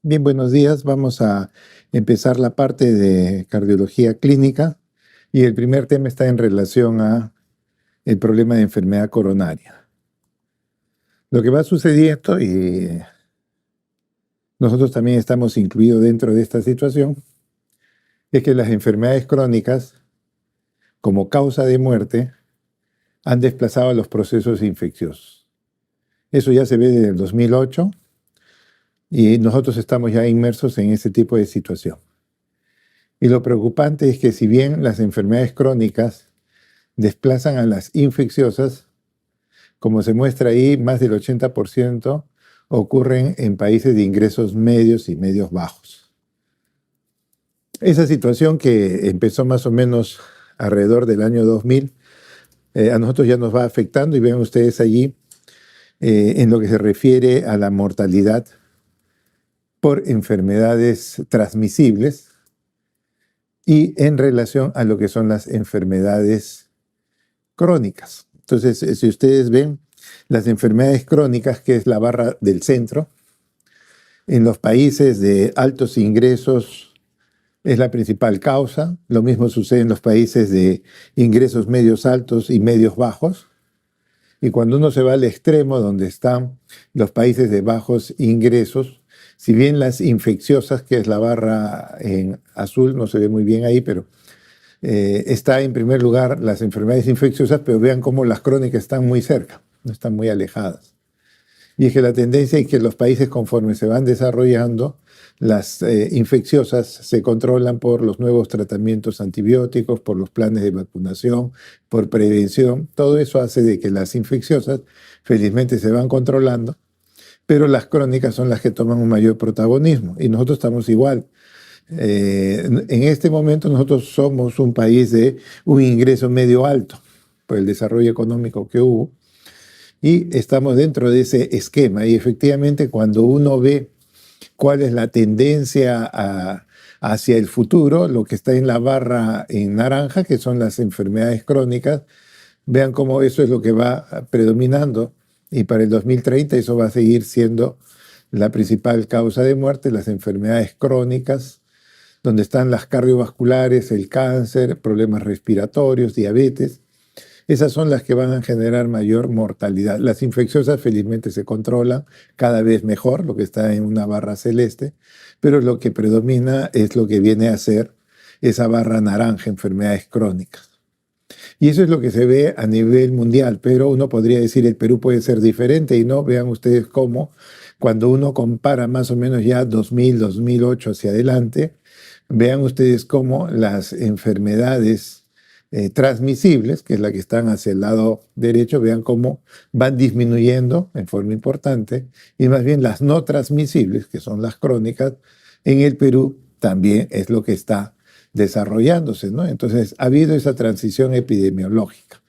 Bien, buenos días. Vamos a empezar la parte de cardiología clínica y el primer tema está en relación a el problema de enfermedad coronaria. Lo que va sucediendo, y nosotros también estamos incluidos dentro de esta situación, es que las enfermedades crónicas, como causa de muerte, han desplazado a los procesos infecciosos. Eso ya se ve desde el 2008 y nosotros estamos ya inmersos en ese tipo de situación. Y lo preocupante es que si bien las enfermedades crónicas desplazan a las infecciosas, como se muestra ahí, más del 80% ocurren en países de ingresos medios y medios bajos. Esa situación que empezó más o menos alrededor del año 2000, a nosotros ya nos va afectando y ven ustedes allí en lo que se refiere a la mortalidad por enfermedades transmisibles y en relación a lo que son las enfermedades crónicas. Entonces, si ustedes ven las enfermedades crónicas, que es la barra del centro, en los países de altos ingresos es la principal causa. Lo mismo sucede en los países de ingresos medios altos y medios bajos. Y cuando uno se va al extremo, donde están los países de bajos ingresos, si bien las infecciosas, que es la barra en azul, no se ve muy bien ahí, pero está en primer lugar las enfermedades infecciosas, pero vean cómo las crónicas están muy cerca, no están muy alejadas. Y es que la tendencia es que los países, conforme se van desarrollando, las infecciosas se controlan por los nuevos tratamientos antibióticos, por los planes de vacunación, por prevención. Todo eso hace de que las infecciosas felizmente se van controlando, pero las crónicas son las que toman un mayor protagonismo. Y nosotros estamos igual. En este momento nosotros somos un país de un ingreso medio alto por el desarrollo económico que hubo y estamos dentro de ese esquema y efectivamente cuando uno ve cuál es la tendencia hacia el futuro, lo que está en la barra en naranja, que son las enfermedades crónicas, vean cómo eso es lo que va predominando y para el 2030 eso va a seguir siendo la principal causa de muerte, las enfermedades crónicas, donde están las cardiovasculares, el cáncer, problemas respiratorios, diabetes. Esas son las que van a generar mayor mortalidad. Las infecciosas felizmente se controlan cada vez mejor, lo que está en una barra celeste, pero lo que predomina es lo que viene a ser esa barra naranja, enfermedades crónicas. Y eso es lo que se ve a nivel mundial, pero uno podría decir el Perú puede ser diferente y no, vean ustedes cómo cuando uno compara más o menos ya 2000, 2008 hacia adelante, vean ustedes cómo las enfermedades transmisibles, que es la que están hacia el lado derecho, vean cómo van disminuyendo en forma importante, y más bien las no transmisibles, que son las crónicas, en el Perú también es lo que está desarrollándose, ¿no? Entonces ha habido esa transición epidemiológica.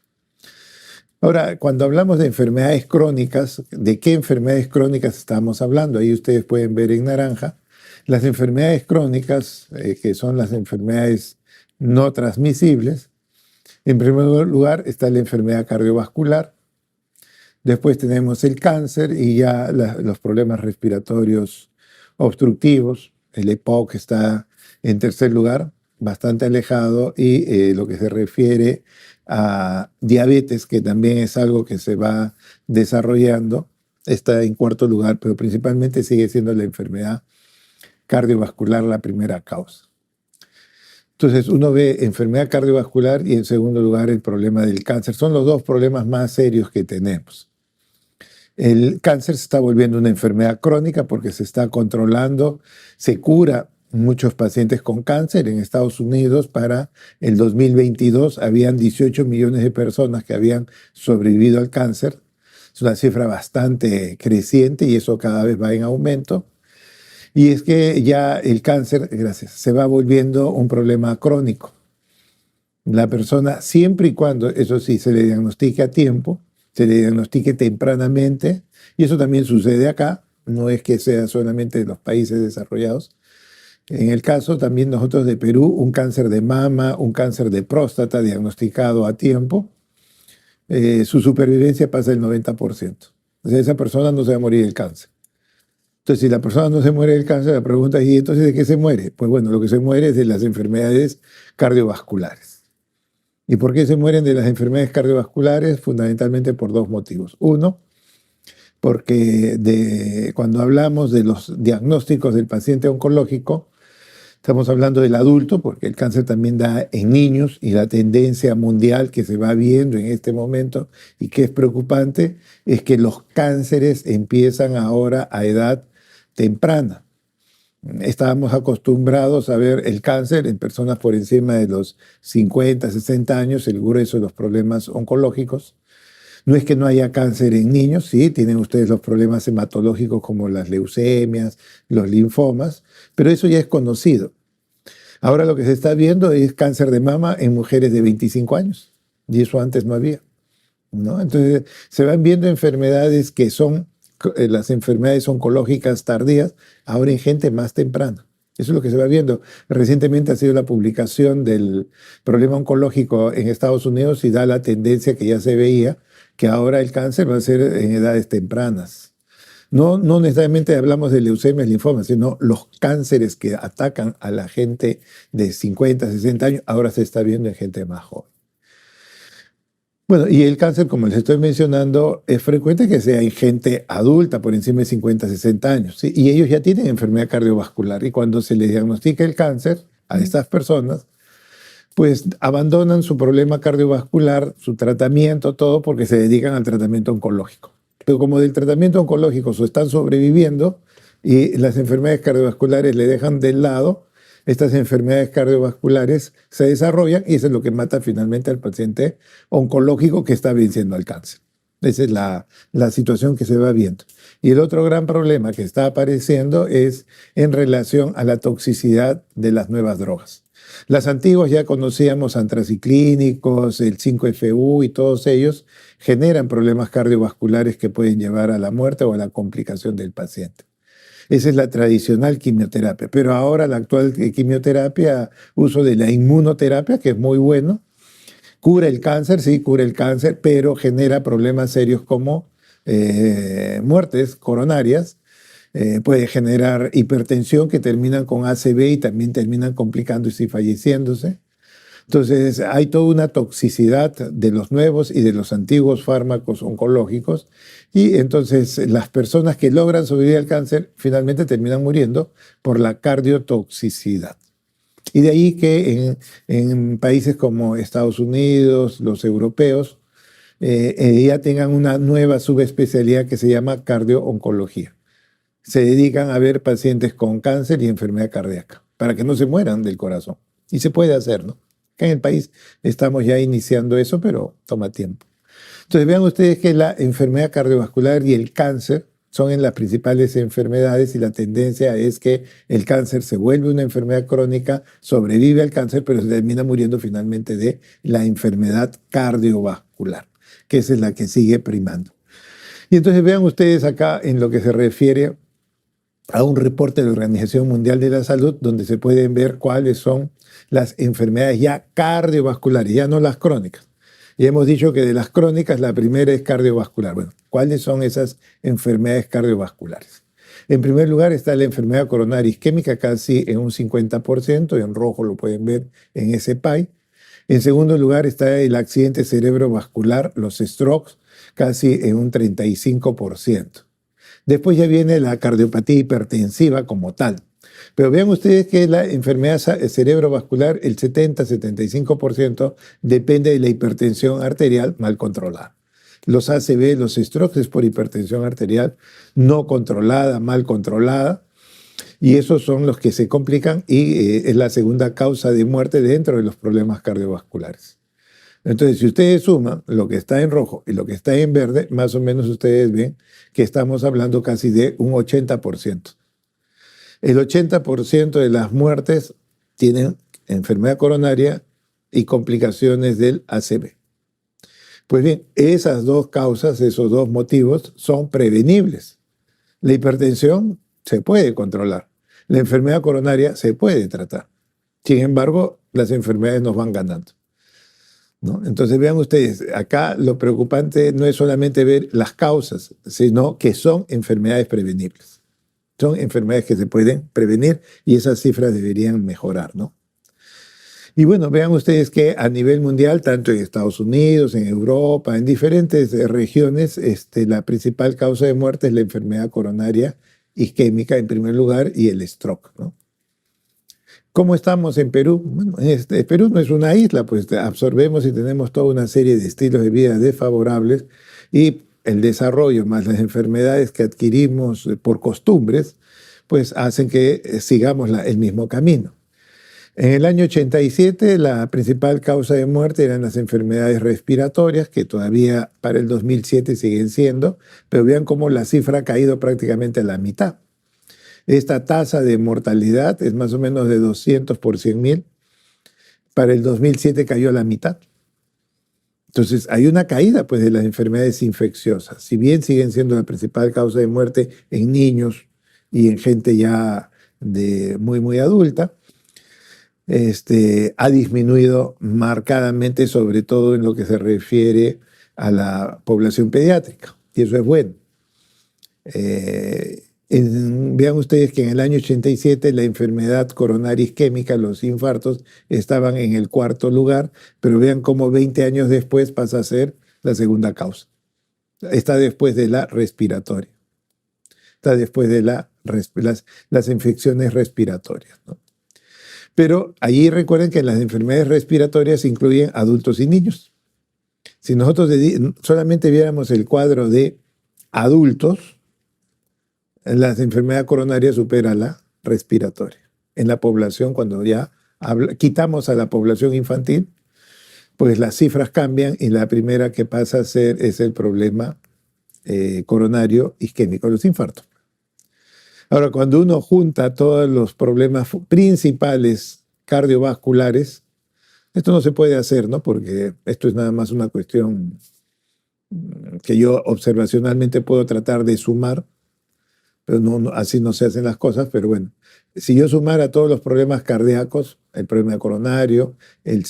Ahora, cuando hablamos de enfermedades crónicas, ¿de qué enfermedades crónicas estamos hablando? Ahí ustedes pueden ver en naranja las enfermedades crónicas, que son las enfermedades no transmisibles. En primer lugar está la enfermedad cardiovascular, después tenemos el cáncer y ya los problemas respiratorios obstructivos. El EPOC está en tercer lugar, bastante alejado, y lo que se refiere a diabetes, que también es algo que se va desarrollando, está en cuarto lugar, pero principalmente sigue siendo la enfermedad cardiovascular la primera causa. Entonces uno ve enfermedad cardiovascular y en segundo lugar el problema del cáncer. Son los dos problemas más serios que tenemos. El cáncer se está volviendo una enfermedad crónica porque se está controlando, se cura muchos pacientes con cáncer. En Estados Unidos para el 2022 habían 18 millones de personas que habían sobrevivido al cáncer. Es una cifra bastante creciente y eso cada vez va en aumento. Y es que ya el cáncer, gracias, se va volviendo un problema crónico. La persona, siempre y cuando, eso sí, se le diagnostique a tiempo, se le diagnostique tempranamente, y eso también sucede acá, no es que sea solamente en los países desarrollados. En el caso también nosotros de Perú, un cáncer de mama, un cáncer de próstata diagnosticado a tiempo, su supervivencia pasa del 90%. O sea, esa persona no se va a morir del cáncer. Entonces, si la persona no se muere del cáncer, la pregunta es, ¿y entonces de qué se muere? Pues bueno, lo que se muere es de las enfermedades cardiovasculares. ¿Y por qué se mueren de las enfermedades cardiovasculares? Fundamentalmente por dos motivos. Uno, porque cuando hablamos de los diagnósticos del paciente oncológico, estamos hablando del adulto, porque el cáncer también da en niños y la tendencia mundial que se va viendo en este momento y que es preocupante es que los cánceres empiezan ahora a edad temprana. Estábamos acostumbrados a ver el cáncer en personas por encima de los 50, 60 años, el grueso de los problemas oncológicos. No es que no haya cáncer en niños, sí, tienen ustedes los problemas hematológicos como las leucemias, los linfomas, pero eso ya es conocido. Ahora lo que se está viendo es cáncer de mama en mujeres de 25 años, y eso antes no había, ¿no? Entonces se van viendo enfermedades que son las enfermedades oncológicas tardías, ahora en gente más temprana. Eso es lo que se va viendo. Recientemente ha sido la publicación del problema oncológico en Estados Unidos y da la tendencia que ya se veía, que ahora el cáncer va a ser en edades tempranas. No necesariamente hablamos de leucemias, linfomas, sino los cánceres que atacan a la gente de 50, 60 años, ahora se está viendo en gente más joven. Bueno, y el cáncer, como les estoy mencionando, es frecuente que sea en gente adulta, por encima de 50, 60 años, ¿sí? Y ellos ya tienen enfermedad cardiovascular. Y cuando se les diagnostica el cáncer a estas personas, pues abandonan su problema cardiovascular, su tratamiento, todo, porque se dedican al tratamiento oncológico. Pero como del tratamiento oncológico están sobreviviendo y las enfermedades cardiovasculares le dejan de lado, estas enfermedades cardiovasculares se desarrollan y eso es lo que mata finalmente al paciente oncológico que está venciendo al cáncer. Esa es la situación que se va viendo. Y el otro gran problema que está apareciendo es en relación a la toxicidad de las nuevas drogas. Las antiguas ya conocíamos antraciclínicos, el 5-FU y todos ellos generan problemas cardiovasculares que pueden llevar a la muerte o a la complicación del paciente. Esa es la tradicional quimioterapia, pero ahora la actual quimioterapia, uso de la inmunoterapia, que es muy bueno, cura el cáncer, sí, cura el cáncer, pero genera problemas serios como muertes coronarias, puede generar hipertensión que terminan con ACV y también terminan complicándose y falleciéndose. Entonces hay toda una toxicidad de los nuevos y de los antiguos fármacos oncológicos y entonces las personas que logran sobrevivir al cáncer finalmente terminan muriendo por la cardiotoxicidad. Y de ahí que en países como Estados Unidos, los europeos, ya tengan una nueva subespecialidad que se llama cardiooncología. Se dedican a ver pacientes con cáncer y enfermedad cardíaca, para que no se mueran del corazón. Y se puede hacer, ¿no? Acá en el país estamos ya iniciando eso, pero toma tiempo. Entonces vean ustedes que la enfermedad cardiovascular y el cáncer son en las principales enfermedades y la tendencia es que el cáncer se vuelve una enfermedad crónica, sobrevive al cáncer, pero se termina muriendo finalmente de la enfermedad cardiovascular, que esa es la que sigue primando. Y entonces vean ustedes acá en lo que se refiere a un reporte de la Organización Mundial de la Salud donde se pueden ver cuáles son las enfermedades ya cardiovasculares, ya no las crónicas. Y hemos dicho que de las crónicas la primera es cardiovascular. Bueno, ¿cuáles son esas enfermedades cardiovasculares? En primer lugar está la enfermedad coronaria isquémica, casi en un 50%, en rojo lo pueden ver en ese pie. En segundo lugar está el accidente cerebrovascular, los strokes, casi en un 35%. Después ya viene la cardiopatía hipertensiva como tal. Pero vean ustedes que la enfermedad cerebrovascular, el 70-75% depende de la hipertensión arterial mal controlada. Los ACV, los strokes es por hipertensión arterial no controlada, mal controlada, y esos son los que se complican y es la segunda causa de muerte dentro de los problemas cardiovasculares. Entonces, si ustedes suman lo que está en rojo y lo que está en verde, más o menos ustedes ven que estamos hablando casi de un 80%. El 80% de las muertes tienen enfermedad coronaria y complicaciones del ACV. Pues bien, esas dos causas, esos dos motivos son prevenibles. La hipertensión se puede controlar. La enfermedad coronaria se puede tratar. Sin embargo, las enfermedades nos van ganando, ¿no? Entonces vean ustedes, acá lo preocupante no es solamente ver las causas, sino que son enfermedades prevenibles. Son enfermedades que se pueden prevenir y esas cifras deberían mejorar, ¿no? Y bueno, vean ustedes que a nivel mundial, tanto en Estados Unidos, en Europa, en diferentes regiones, la principal causa de muerte es la enfermedad coronaria isquémica en primer lugar y el stroke, ¿no? ¿Cómo estamos en Perú? Bueno, Perú no es una isla, pues absorbemos y tenemos toda una serie de estilos de vida desfavorables y el desarrollo más las enfermedades que adquirimos por costumbres, pues hacen que sigamos el mismo camino. En el año 87, la principal causa de muerte eran las enfermedades respiratorias, que todavía para el 2007 siguen siendo, pero vean cómo la cifra ha caído prácticamente a la mitad. Esta tasa de mortalidad es más o menos de 200 por 100.000. Para el 2007 cayó a la mitad. Entonces, hay una caída pues, de las enfermedades infecciosas. Si bien siguen siendo la principal causa de muerte en niños y en gente ya muy, muy adulta, ha disminuido marcadamente, sobre todo en lo que se refiere a la población pediátrica, y eso es bueno. Vean ustedes que en el año 87 la enfermedad coronaria isquémica, los infartos, estaban en el 4.º lugar, pero vean cómo 20 años después pasa a ser la segunda causa. Está después de la respiratoria. Está después de las infecciones respiratorias, ¿no? Pero allí recuerden que las enfermedades respiratorias incluyen adultos y niños. Si nosotros solamente viéramos el cuadro de adultos, la enfermedad coronaria supera la respiratoria. En la población, cuando ya quitamos a la población infantil, pues las cifras cambian y la primera que pasa a ser es el problema coronario isquémico, los infartos. Ahora, cuando uno junta todos los problemas principales cardiovasculares, esto no se puede hacer, ¿no? Porque esto es nada más una cuestión que yo observacionalmente puedo tratar de sumar, pero así no se hacen las cosas, pero bueno, si yo sumara todos los problemas cardíacos, el problema coronario, el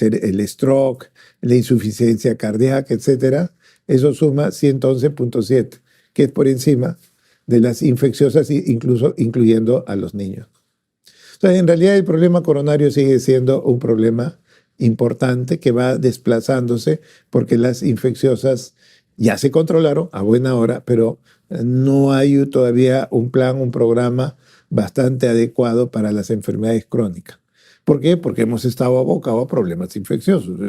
stroke, la insuficiencia cardíaca, etcétera, eso suma 111.7, que es por encima de las infecciosas, incluso incluyendo a los niños. O sea, en realidad el problema coronario sigue siendo un problema importante que va desplazándose porque las infecciosas ya se controlaron a buena hora, pero no hay todavía un plan, un programa bastante adecuado para las enfermedades crónicas. ¿Por qué? Porque hemos estado abocados a problemas infecciosos.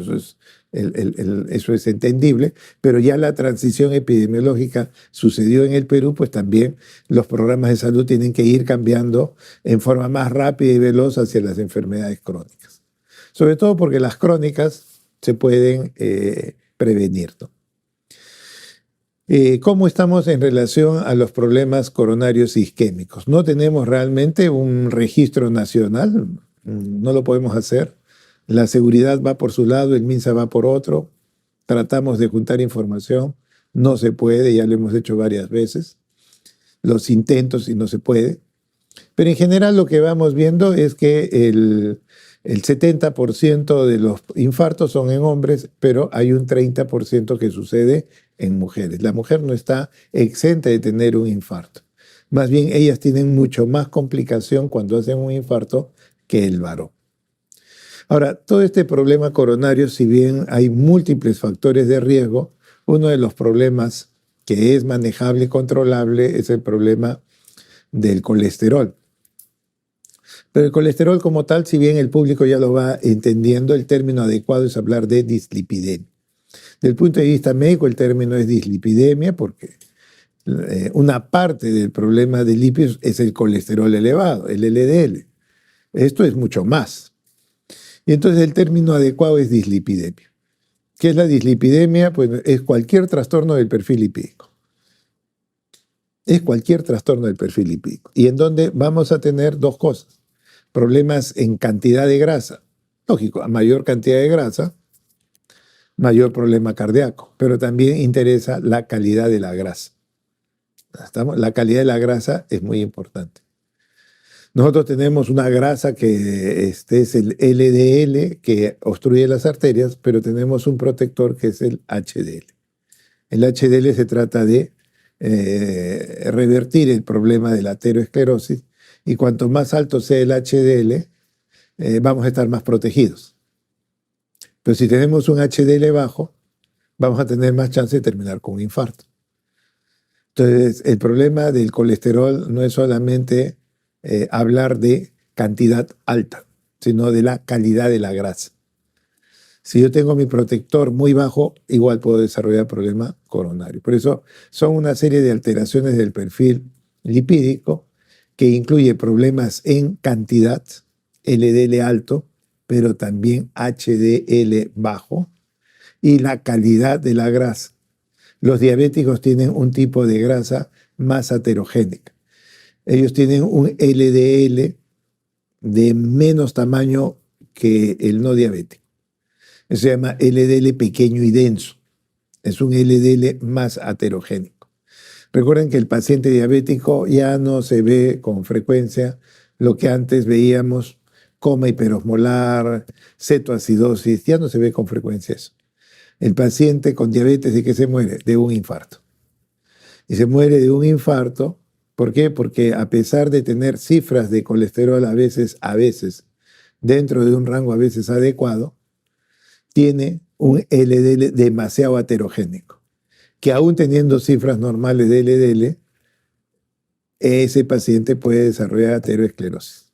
Eso es entendible, pero ya la transición epidemiológica sucedió en el Perú, pues también los programas de salud tienen que ir cambiando en forma más rápida y veloz hacia las enfermedades crónicas. Sobre todo porque las crónicas se pueden prevenir, ¿no? ¿Cómo estamos en relación a los problemas coronarios isquémicos? No tenemos realmente un registro nacional, no lo podemos hacer. La seguridad va por su lado, el MINSA va por otro. Tratamos de juntar información, no se puede, ya lo hemos hecho varias veces. Los intentos y no se puede. Pero en general lo que vamos viendo es que el 70% de los infartos son en hombres, pero hay un 30% que sucede en mujeres. La mujer no está exenta de tener un infarto. Más bien, ellas tienen mucho más complicación cuando hacen un infarto que el varón. Ahora, todo este problema coronario, si bien hay múltiples factores de riesgo, uno de los problemas que es manejable y controlable es el problema del colesterol. Pero el colesterol como tal, si bien el público ya lo va entendiendo, el término adecuado es hablar de dislipidemia. Desde el punto de vista médico, el término es dislipidemia porque una parte del problema de lípidos es el colesterol elevado, el LDL. Esto es mucho más. Y entonces el término adecuado es dislipidemia. ¿Qué es la dislipidemia? Pues es cualquier trastorno del perfil lipídico. Es cualquier trastorno del perfil lipídico. Y en donde vamos a tener dos cosas. Problemas en cantidad de grasa. Lógico, a mayor cantidad de grasa, mayor problema cardíaco. Pero también interesa la calidad de la grasa. La calidad de la grasa es muy importante. Nosotros tenemos una grasa que es el LDL, que obstruye las arterias, pero tenemos un protector que es el HDL. El HDL se trata de revertir el problema de la aterosclerosis, y cuanto más alto sea el HDL, vamos a estar más protegidos. Pero si tenemos un HDL bajo, vamos a tener más chance de terminar con un infarto. Entonces, el problema del colesterol no es solamente hablar de cantidad alta, sino de la calidad de la grasa. Si yo tengo mi protector muy bajo, igual puedo desarrollar problema coronario. Por eso son una serie de alteraciones del perfil lipídico que incluye problemas en cantidad, LDL alto, pero también HDL bajo, y la calidad de la grasa. Los diabéticos tienen un tipo de grasa más aterogénica. Ellos tienen un LDL de menos tamaño que el no diabético. Eso se llama LDL pequeño y denso. Es un LDL más aterogénico. Recuerden que el paciente diabético ya no se ve con frecuencia lo que antes veíamos, coma hiperosmolar, cetoacidosis, ya no se ve con frecuencia eso. El paciente con diabetes, ¿de qué se muere? De un infarto. Y se muere de un infarto, ¿por qué? Porque a pesar de tener cifras de colesterol a veces, dentro de un rango a veces adecuado, tiene un LDL demasiado aterogénico, que aún teniendo cifras normales de LDL, ese paciente puede desarrollar aterosclerosis.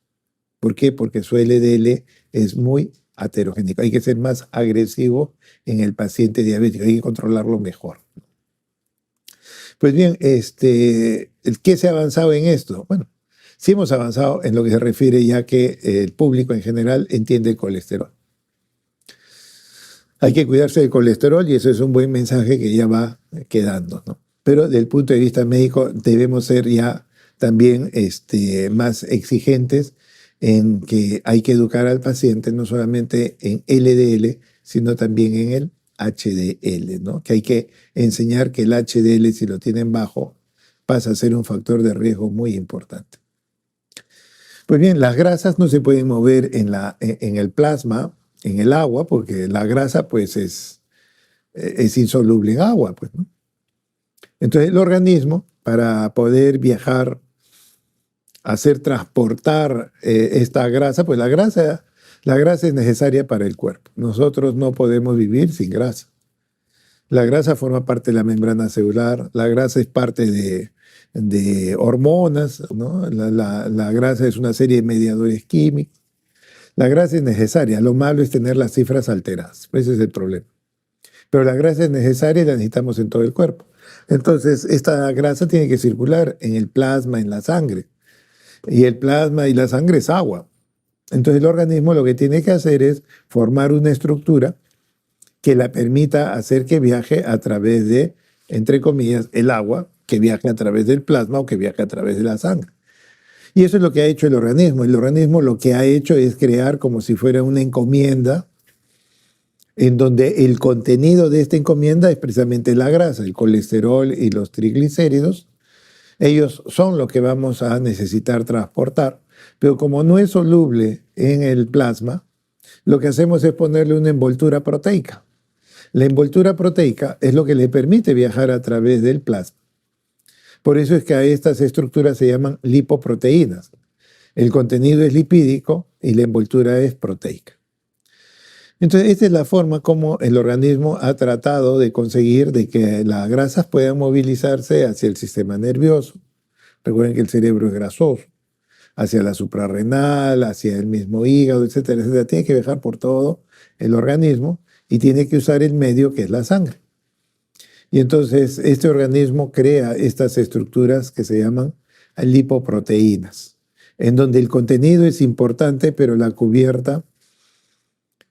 ¿Por qué? Porque su LDL es muy aterogénico. Hay que ser más agresivo en el paciente diabético, hay que controlarlo mejor. Pues bien, ¿qué se ha avanzado en esto? Bueno, sí hemos avanzado en lo que se refiere ya que el público en general entiende el colesterol. Hay que cuidarse del colesterol y eso es un buen mensaje que ya va quedando, ¿no? Pero desde el punto de vista médico debemos ser ya también más exigentes en que hay que educar al paciente no solamente en LDL, sino también en el HDL, ¿no? Que hay que enseñar que el HDL, si lo tienen bajo, pasa a ser un factor de riesgo muy importante. Pues bien, las grasas no se pueden mover en el plasma, en el agua, porque la grasa pues es insoluble en agua, pues, ¿no? Entonces el organismo, para poder viajar, hacer transportar esta grasa, pues la grasa es necesaria para el cuerpo. Nosotros no podemos vivir sin grasa. La grasa forma parte de la membrana celular, la grasa es parte de hormonas, ¿no? La grasa es una serie de mediadores químicos. La grasa es necesaria, lo malo es tener las cifras alteradas, ese es el problema. Pero la grasa es necesaria y la necesitamos en todo el cuerpo. Entonces, esta grasa tiene que circular en el plasma, en la sangre. Y el plasma y la sangre es agua. Entonces, el organismo lo que tiene que hacer es formar una estructura que la permita hacer que viaje a través de, entre comillas, el agua, que viaje a través del plasma o que viaje a través de la sangre. Y eso es lo que ha hecho el organismo. El organismo lo que ha hecho es crear como si fuera una encomienda en donde el contenido de esta encomienda es precisamente la grasa, el colesterol y los triglicéridos. Ellos son lo que vamos a necesitar transportar, pero como no es soluble en el plasma, lo que hacemos es ponerle una envoltura proteica. La envoltura proteica es lo que le permite viajar a través del plasma. Por eso es que a estas estructuras se llaman lipoproteínas. El contenido es lipídico y la envoltura es proteica. Entonces, esta es la forma como el organismo ha tratado de conseguir de que las grasas puedan movilizarse hacia el sistema nervioso. Recuerden que el cerebro es grasoso, hacia la suprarrenal, hacia el mismo hígado, etcétera, etcétera. Tiene que viajar por todo el organismo y tiene que usar el medio que es la sangre. Y entonces este organismo crea estas estructuras que se llaman lipoproteínas, en donde el contenido es importante, pero la cubierta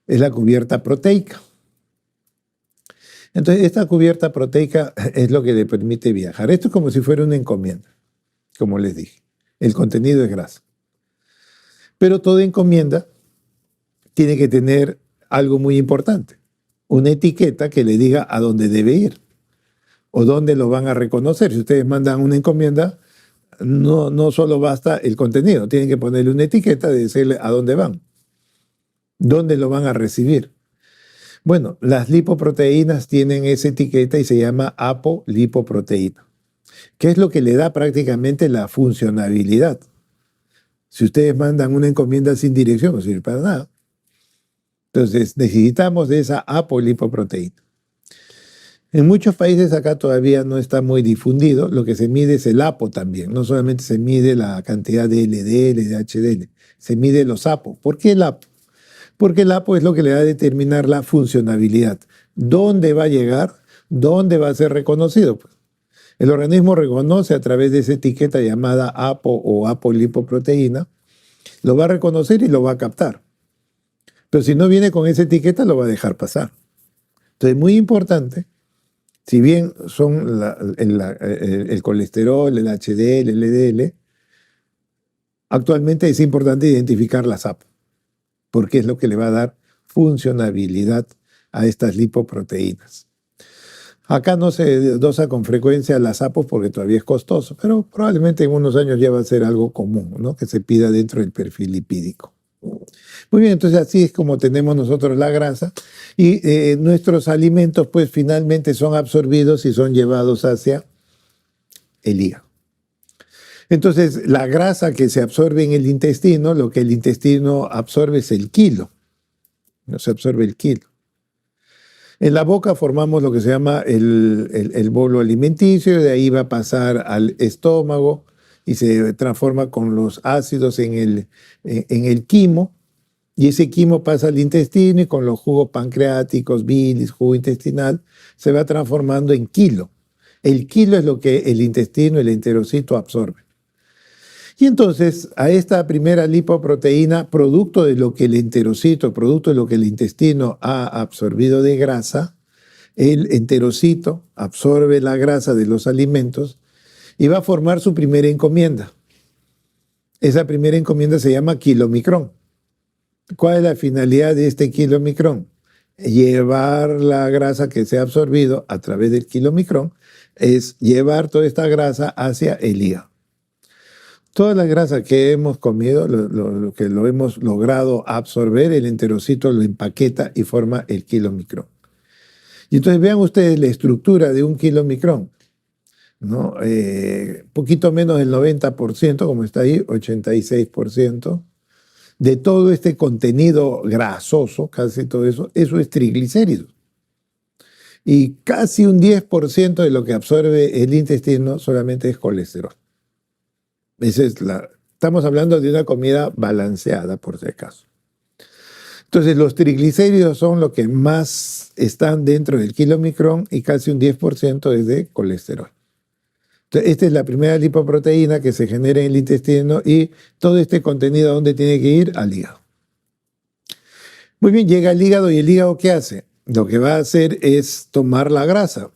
es la cubierta proteica. Entonces esta cubierta proteica es lo que le permite viajar. Esto es como si fuera una encomienda, como les dije. El contenido es grasa. Pero toda encomienda tiene que tener algo muy importante, una etiqueta que le diga a dónde debe ir o dónde lo van a reconocer. Si ustedes mandan una encomienda, no solo basta el contenido, tienen que ponerle una etiqueta de decirle a dónde van, dónde lo van a recibir. Bueno, las lipoproteínas tienen esa etiqueta y se llama apolipoproteína. que es lo que le da prácticamente la funcionabilidad. Si ustedes mandan una encomienda sin dirección, no sirve para nada. Entonces, necesitamos de esa apolipoproteína. En muchos países acá todavía no está muy difundido. Lo que se mide es el APO también. No solamente se mide la cantidad de LDL, de HDL, se mide los APO. ¿Por qué el APO? Porque el APO es lo que le va a determinar la funcionabilidad. ¿Dónde va a llegar? ¿Dónde va a ser reconocido? Pues el organismo reconoce a través de esa etiqueta llamada APO o apolipoproteína, lo va a reconocer y lo va a captar. Pero si no viene con esa etiqueta, lo va a dejar pasar. Entonces, muy importante, si bien son el colesterol, el HDL, el LDL, actualmente es importante identificar las APO, porque es lo que le va a dar funcionabilidad a estas lipoproteínas. Acá no se dosa con frecuencia las APOs porque todavía es costoso, pero probablemente en unos años ya va a ser algo común, ¿no? Que se pida dentro del perfil lipídico. Muy bien, entonces así es como tenemos nosotros la grasa y nuestros alimentos pues finalmente son absorbidos y son llevados hacia el hígado. Entonces la grasa que se absorbe en el intestino, lo que el intestino absorbe es el kilo, no se absorbe el kilo. En la boca formamos lo que se llama el bolo alimenticio, de ahí va a pasar al estómago y se transforma con los ácidos en el quimo, y ese quimo pasa al intestino y con los jugos pancreáticos, bilis, jugo intestinal, se va transformando en kilo. El kilo es lo que el intestino, el enterocito absorbe. Y entonces a esta primera lipoproteína, producto de lo que el enterocito, producto de lo que el intestino ha absorbido de grasa, el enterocito absorbe la grasa de los alimentos y va a formar su primera encomienda. Esa primera encomienda se llama kilomicrón. ¿Cuál es la finalidad de este kilomicrón? Llevar la grasa que se ha absorbido a través del kilomicrón, es llevar toda esta grasa hacia el hígado. Toda la grasa que hemos comido, lo que lo hemos logrado absorber, el enterocito lo empaqueta y forma el kilomicrón. Y entonces vean ustedes la estructura de un kilomicrón, ¿no? Poquito menos del 90%, como está ahí, 86%, de todo este contenido grasoso, casi todo eso es triglicéridos. Y casi un 10% de lo que absorbe el intestino solamente es colesterol. Estamos hablando de una comida balanceada, por si acaso. Entonces, los triglicéridos son lo que más están dentro del kilomicrón y casi un 10% es de colesterol. Entonces, esta es la primera lipoproteína que se genera en el intestino y todo este contenido, ¿a dónde tiene que ir? Al hígado. Muy bien, llega al hígado y el hígado, ¿qué hace? Lo que va a hacer es tomar la grasa.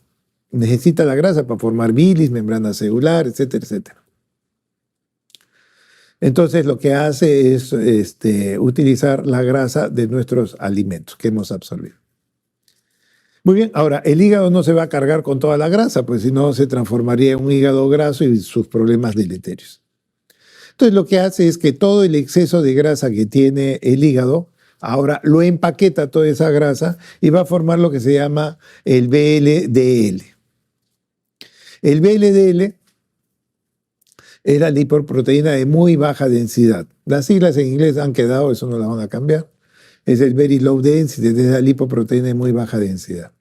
Necesita la grasa para formar bilis, membrana celular, etcétera, etcétera. Entonces lo que hace es utilizar la grasa de nuestros alimentos que hemos absorbido. Muy bien, ahora el hígado no se va a cargar con toda la grasa, pues si no se transformaría en un hígado graso y sus problemas deleterios. Entonces lo que hace es que todo el exceso de grasa que tiene el hígado, ahora lo empaqueta toda esa grasa y va a formar lo que se llama el VLDL. El VLDL es la lipoproteína de muy baja densidad. Las siglas en inglés han quedado, eso no las van a cambiar. Es el very low density, es la lipoproteína de muy baja densidad.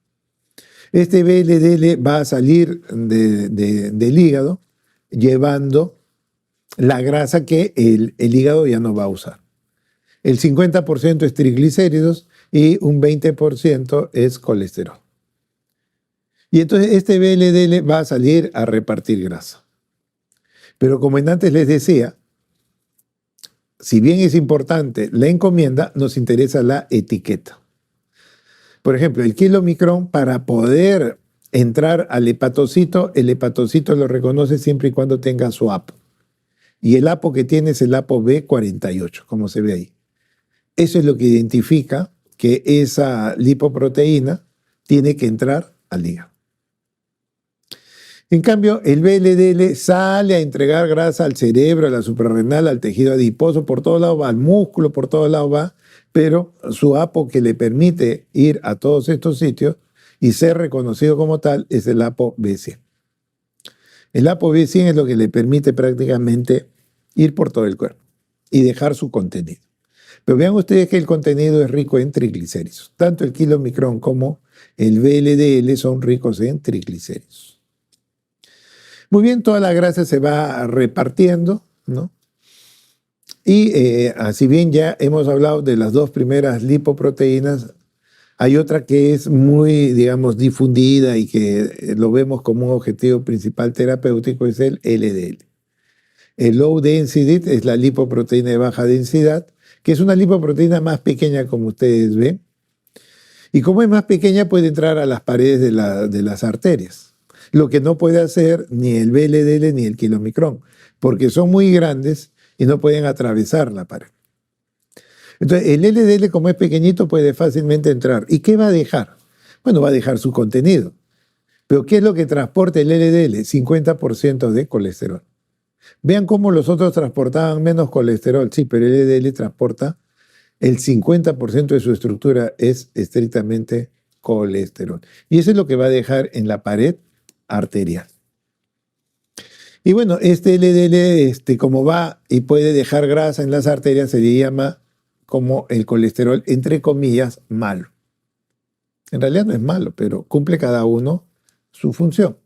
Este VLDL va a salir del hígado llevando la grasa que el hígado ya no va a usar. El 50% es triglicéridos y un 20% es colesterol. Y entonces este VLDL va a salir a repartir grasa. Pero como antes les decía, si bien es importante la encomienda, nos interesa la etiqueta. Por ejemplo, el kilomicrón, para poder entrar al hepatocito, el hepatocito lo reconoce siempre y cuando tenga su APO. Y el APO que tiene es el APO B48, como se ve ahí. Eso es lo que identifica que esa lipoproteína tiene que entrar al hígado. En cambio, el VLDL sale a entregar grasa al cerebro, a la suprarrenal, al tejido adiposo, por todos lados va, al músculo, por todos lados va, pero su APO que le permite ir a todos estos sitios y ser reconocido como tal es el APO B100. El ApoB100 es lo que le permite prácticamente ir por todo el cuerpo y dejar su contenido. Pero vean ustedes que el contenido es rico en triglicéridos. Tanto el kilomicrón como el VLDL son ricos en triglicéridos. Muy bien, toda la grasa se va repartiendo, ¿no? Y así bien ya hemos hablado de las dos primeras lipoproteínas, hay otra que es muy, digamos, difundida y que lo vemos como un objetivo principal terapéutico, es el LDL. El low density es la lipoproteína de baja densidad, que es una lipoproteína más pequeña, como ustedes ven. Y como es más pequeña, puede entrar a las paredes de las arterias. Lo que no puede hacer ni el VLDL ni el kilomicrón, porque son muy grandes y no pueden atravesar la pared. Entonces, el LDL, como es pequeñito, puede fácilmente entrar. ¿Y qué va a dejar? Bueno, va a dejar su contenido. ¿Pero qué es lo que transporta el LDL? 50% de colesterol. Vean cómo los otros transportaban menos colesterol. Sí, pero el LDL transporta el 50% de su estructura es estrictamente colesterol. Y eso es lo que va a dejar en la pared arterial. Y bueno, este LDL, como va y puede dejar grasa en las arterias, se le llama como el colesterol, entre comillas, malo. En realidad no es malo, pero cumple cada uno su función.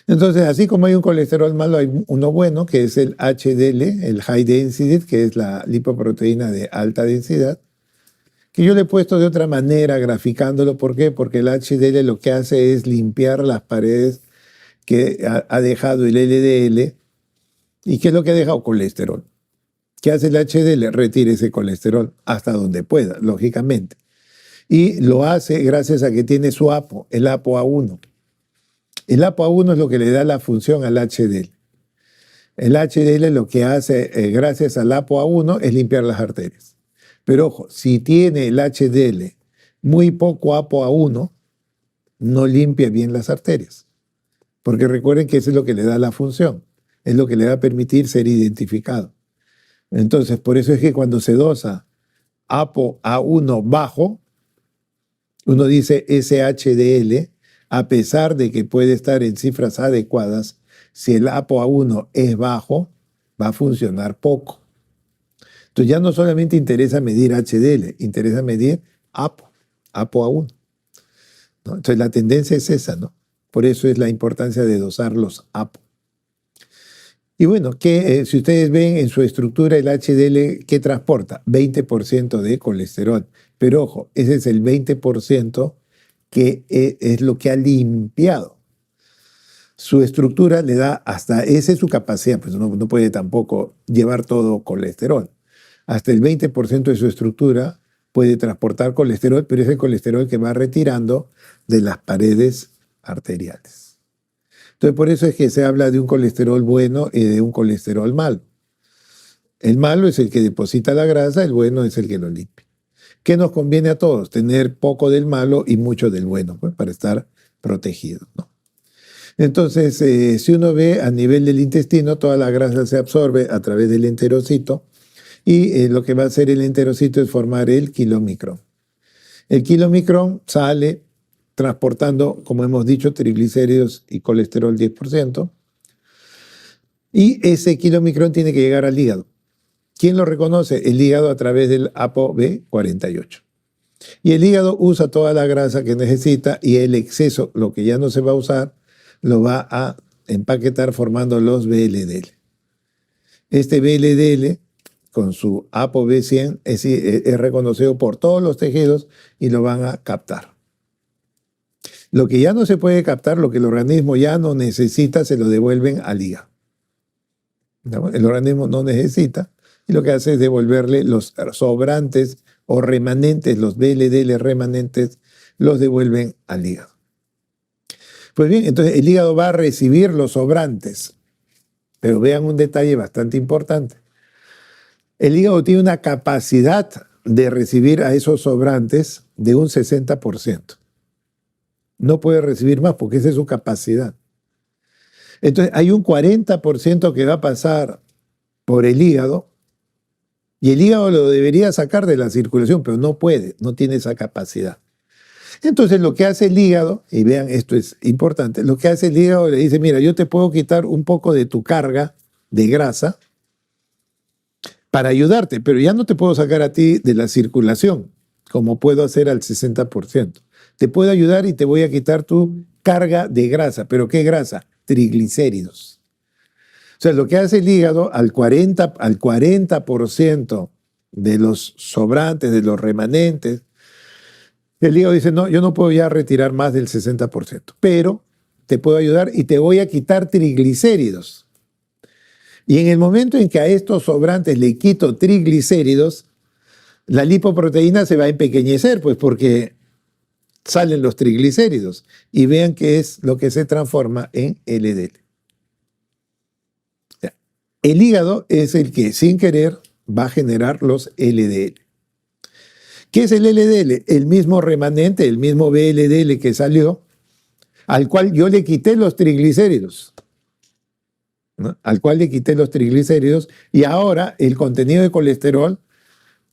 Entonces, así como hay un colesterol malo, hay uno bueno, que es el HDL, el high density, que es la lipoproteína de alta densidad, que yo le he puesto de otra manera, graficándolo. ¿Por qué? Porque el HDL lo que hace es limpiar las paredes que ha dejado el LDL. ¿Y qué es lo que ha dejado? Colesterol. ¿Qué hace el HDL? Retira ese colesterol hasta donde pueda, lógicamente. Y lo hace gracias a que tiene su APO, el ApoA1. El ApoA1 es lo que le da la función al HDL. El HDL lo que hace, gracias al ApoA1, es limpiar las arterias. Pero ojo, si tiene el HDL muy poco ApoA1, no limpia bien las arterias. Porque recuerden que eso es lo que le da la función. Es lo que le va a permitir ser identificado. Entonces, por eso es que cuando se dosa ApoA1 bajo, uno dice SHDL, a pesar de que puede estar en cifras adecuadas, si el ApoA1 es bajo, va a funcionar poco. Entonces ya no solamente interesa medir HDL, interesa medir ApoA1, ¿no? Entonces la tendencia es esa, ¿no? Por eso es la importancia de dosar los APO. Y bueno, si ustedes ven en su estructura el HDL, ¿qué transporta? 20% de colesterol. Pero ojo, ese es el 20% que es lo que ha limpiado. Su estructura le da esa es su capacidad, pues no puede tampoco llevar todo colesterol. Hasta el 20% de su estructura puede transportar colesterol, pero es el colesterol que va retirando de las paredes arteriales. Entonces, por eso es que se habla de un colesterol bueno y de un colesterol malo. El malo es el que deposita la grasa, el bueno es el que lo limpia. ¿Qué nos conviene a todos? Tener poco del malo y mucho del bueno, pues, para estar protegidos, ¿no? Entonces, si uno ve a nivel del intestino, toda la grasa se absorbe a través del enterocito y lo que va a hacer el enterocito es formar el kilomicrón. El kilomicrón sale transportando, como hemos dicho, triglicéridos y colesterol 10%. Y ese kilomicrón tiene que llegar al hígado. ¿Quién lo reconoce? El hígado a través del ApoB48. Y el hígado usa toda la grasa que necesita y el exceso, lo que ya no se va a usar, lo va a empaquetar formando los VLDL. Este VLDL, con su ApoB100, es reconocido por todos los tejidos y lo van a captar. Lo que ya no se puede captar, lo que el organismo ya no necesita, se lo devuelven al hígado. El organismo no necesita y lo que hace es devolverle los sobrantes o remanentes, los VLDL remanentes, los devuelven al hígado. Pues bien, entonces el hígado va a recibir los sobrantes, pero vean un detalle bastante importante. El hígado tiene una capacidad de recibir a esos sobrantes de un 60%. No puede recibir más porque esa es su capacidad. Entonces hay un 40% que va a pasar por el hígado y el hígado lo debería sacar de la circulación, pero no puede, no tiene esa capacidad. Entonces lo que hace el hígado, y vean, esto es importante, lo que hace el hígado le dice, mira, yo te puedo quitar un poco de tu carga de grasa para ayudarte, pero ya no te puedo sacar a ti de la circulación, como puedo hacer al 60%. Te puedo ayudar y te voy a quitar tu carga de grasa. ¿Pero qué grasa? Triglicéridos. O sea, lo que hace el hígado al 40% de los sobrantes, de los remanentes, el hígado dice, no, yo no puedo ya retirar más del 60%, pero te puedo ayudar y te voy a quitar triglicéridos. Y en el momento en que a estos sobrantes le quito triglicéridos, la lipoproteína se va a empequeñecer, pues porque salen los triglicéridos. Y vean qué es lo que se transforma en LDL. El hígado es el que sin querer va a generar los LDL. ¿Qué es el LDL? El mismo remanente, el mismo VLDL que salió, al cual yo le quité los triglicéridos. ¿No? Al cual le quité los triglicéridos y ahora el contenido de colesterol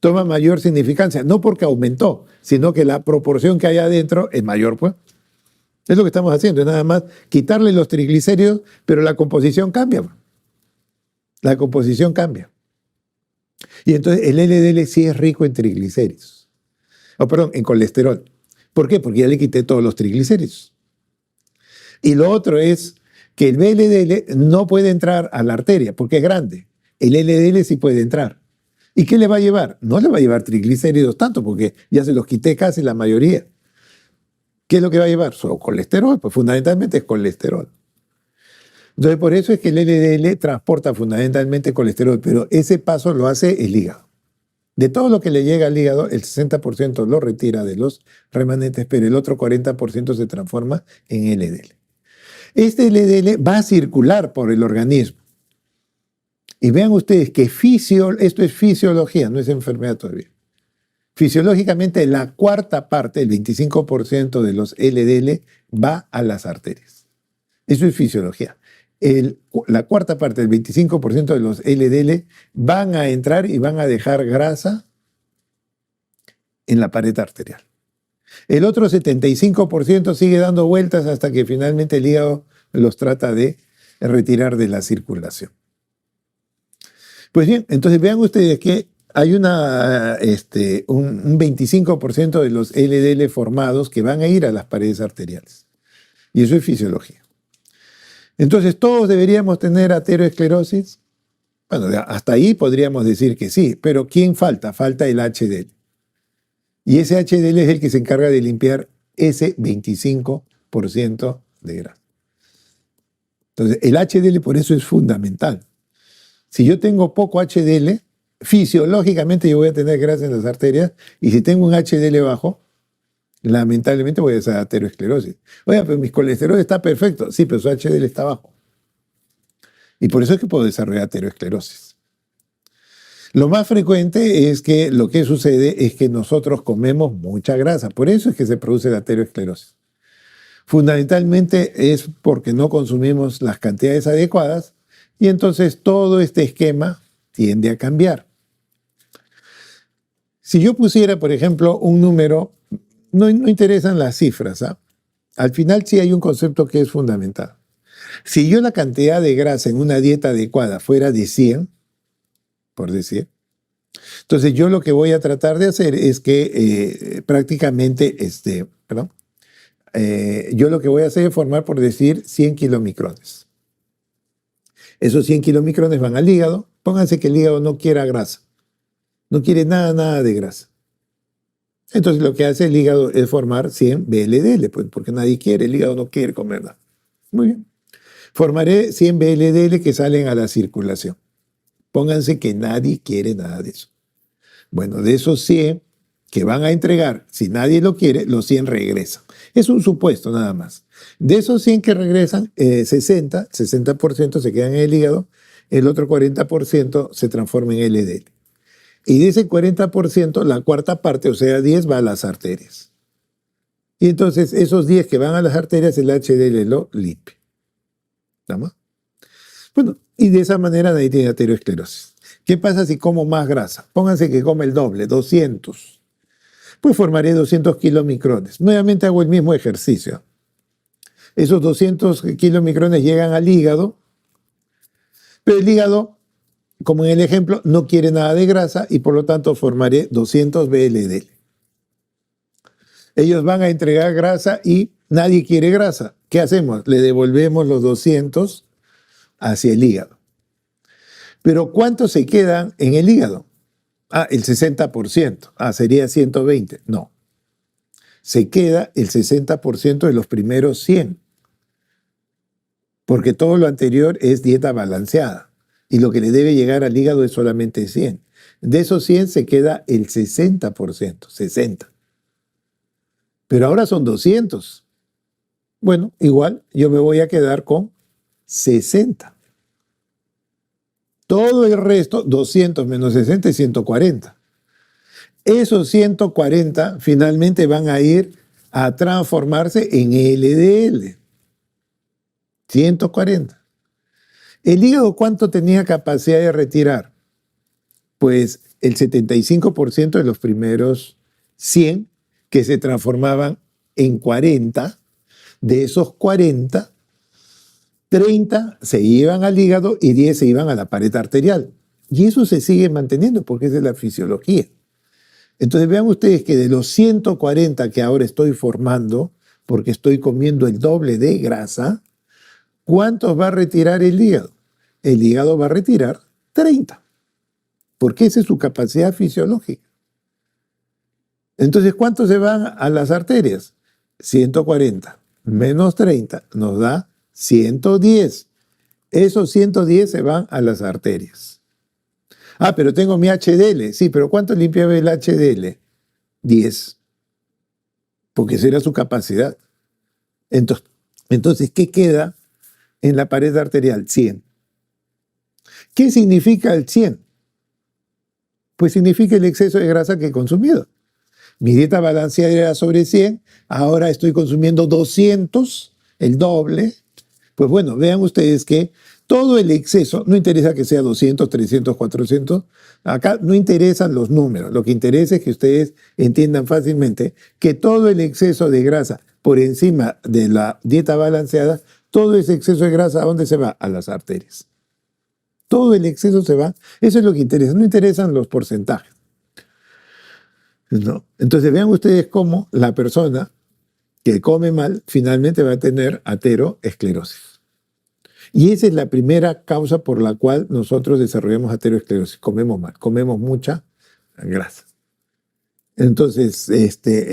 toma mayor significancia, no porque aumentó, sino que la proporción que hay adentro es mayor, pues. Es lo que estamos haciendo, es nada más quitarle los triglicéridos, pero la composición cambia. Pues. La composición cambia. Y entonces el LDL sí es rico en triglicéridos. Perdón, en colesterol. ¿Por qué? Porque ya le quité todos los triglicéridos. Y lo otro es que el VLDL no puede entrar a la arteria porque es grande. El LDL sí puede entrar. ¿Y qué le va a llevar? No le va a llevar triglicéridos tanto porque ya se los quité casi la mayoría. ¿Qué es lo que va a llevar? Solo colesterol, pues fundamentalmente es colesterol. Entonces por eso es que el LDL transporta fundamentalmente colesterol, pero ese paso lo hace el hígado. De todo lo que le llega al hígado, el 60% lo retira de los remanentes, pero el otro 40% se transforma en LDL. Este LDL va a circular por el organismo. Y vean ustedes que esto es fisiología, no es enfermedad todavía. Fisiológicamente, la cuarta parte, el 25% de los LDL, va a las arterias. Eso es fisiología. La cuarta parte, el 25% de los LDL, van a entrar y van a dejar grasa en la pared arterial. El otro 75% sigue dando vueltas hasta que finalmente el hígado los trata de retirar de la circulación. Pues bien, entonces vean ustedes que hay un 25% de los LDL formados que van a ir a las paredes arteriales. Y eso es fisiología. Entonces, ¿todos deberíamos tener ateroesclerosis? Bueno, hasta ahí podríamos decir que sí, pero ¿quién falta? Falta el HDL. Y ese HDL es el que se encarga de limpiar ese 25% de grasa. Entonces, el HDL por eso es fundamental. Si yo tengo poco HDL, fisiológicamente yo voy a tener grasa en las arterias, y si tengo un HDL bajo, lamentablemente voy a hacer ateroesclerosis. Oiga, pero mi colesterol está perfecto. Sí, pero su HDL está bajo. Y por eso es que puedo desarrollar ateroesclerosis. Lo más frecuente es que lo que sucede es que nosotros comemos mucha grasa. Por eso es que se produce la ateroesclerosis. Fundamentalmente es porque no consumimos las cantidades adecuadas y entonces todo este esquema tiende a cambiar. Si yo pusiera, por ejemplo, un número, no interesan las cifras, ¿ah? Al final sí hay un concepto que es fundamental. Si yo la cantidad de grasa en una dieta adecuada fuera de 100, por decir, entonces yo lo que voy a tratar de hacer es que yo lo que voy a hacer es formar, por decir, 100 kilomicrones. Esos 100 kilomicrones van al hígado. Pónganse que el hígado no quiera grasa. No quiere nada de grasa. Entonces lo que hace el hígado es formar 100 VLDL, pues, porque nadie quiere, el hígado no quiere comer nada. Muy bien. Formaré 100 VLDL que salen a la circulación. Pónganse que nadie quiere nada de eso. Bueno, de esos 100 que van a entregar, si nadie lo quiere, los 100 regresan. Es un supuesto nada más. De esos 100 que regresan, 60% se quedan en el hígado, el otro 40% se transforma en LDL. Y de ese 40%, la cuarta parte, o sea, 10, va a las arterias. Y entonces esos 10 que van a las arterias, el HDL lo limpia. ¿Estamos? Bueno, y de esa manera nadie tiene ateroesclerosis. ¿Qué pasa si como más grasa? Pónganse que come el doble, 200. pues formaré 200 kilomicrones. Nuevamente hago el mismo ejercicio. Esos 200 kilomicrones llegan al hígado, pero el hígado, como en el ejemplo, no quiere nada de grasa y por lo tanto formaré 200 VLDL. Ellos van a entregar grasa y nadie quiere grasa. ¿Qué hacemos? Le devolvemos los 200 hacia el hígado. Pero ¿cuántos se quedan en el hígado? El 60%. Sería 120. No. Se queda el 60% de los primeros 100. Porque todo lo anterior es dieta balanceada. Y lo que le debe llegar al hígado es solamente 100. De esos 100 se queda el 60%. 60. Pero ahora son 200. Bueno, igual yo me voy a quedar con 60. Todo el resto, 200 menos 60 es 140. Esos 140 finalmente van a ir a transformarse en LDL. 140. ¿El hígado cuánto tenía capacidad de retirar? Pues el 75% de los primeros 100 que se transformaban en 40. De esos 40, 30 se iban al hígado y 10 se iban a la pared arterial. Y eso se sigue manteniendo porque esa es la fisiología. Entonces vean ustedes que de los 140 que ahora estoy formando, porque estoy comiendo el doble de grasa, ¿cuántos va a retirar el hígado? El hígado va a retirar 30, porque esa es su capacidad fisiológica. Entonces, ¿cuántos se van a las arterias? 140 menos 30 nos da 110. Esos 110 se van a las arterias. Pero tengo mi HDL. Sí, pero ¿cuánto limpiaba el HDL? 10. Porque esa era su capacidad. Entonces, ¿qué queda en la pared arterial? 100. ¿Qué significa el 100? Pues significa el exceso de grasa que he consumido. Mi dieta balanceada era sobre 100, ahora estoy consumiendo 200, el doble. Pues bueno, vean ustedes que todo el exceso, no interesa que sea 200, 300, 400, acá no interesan los números, lo que interesa es que ustedes entiendan fácilmente que todo el exceso de grasa por encima de la dieta balanceada, todo ese exceso de grasa, ¿a dónde se va? A las arterias. Todo el exceso se va, eso es lo que interesa, no interesan los porcentajes. ¿No? Entonces vean ustedes cómo la persona que come mal finalmente va a tener ateroesclerosis. Y esa es la primera causa por la cual nosotros desarrollamos ateroesclerosis. Comemos mal, comemos mucha grasa. Entonces,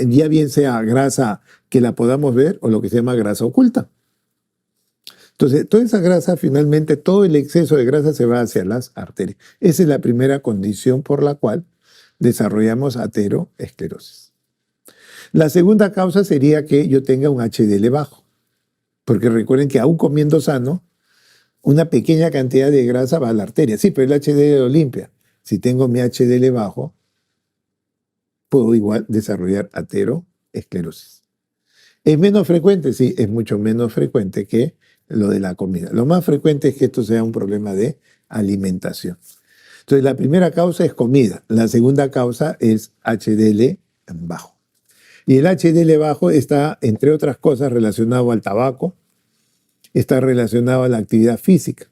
ya bien sea grasa que la podamos ver o lo que se llama grasa oculta. Entonces, toda esa grasa, finalmente, todo el exceso de grasa se va hacia las arterias. Esa es la primera condición por la cual desarrollamos ateroesclerosis. La segunda causa sería que yo tenga un HDL bajo. Porque recuerden que aún comiendo sano, una pequeña cantidad de grasa va a la arteria. Sí, pero el HDL lo limpia. Si tengo mi HDL bajo, puedo igual desarrollar ateroesclerosis. ¿Es menos frecuente? Sí, es mucho menos frecuente que lo de la comida. Lo más frecuente es que esto sea un problema de alimentación. Entonces, la primera causa es comida. La segunda causa es HDL bajo. Y el HDL bajo está, entre otras cosas, relacionado al tabaco, está relacionado a la actividad física.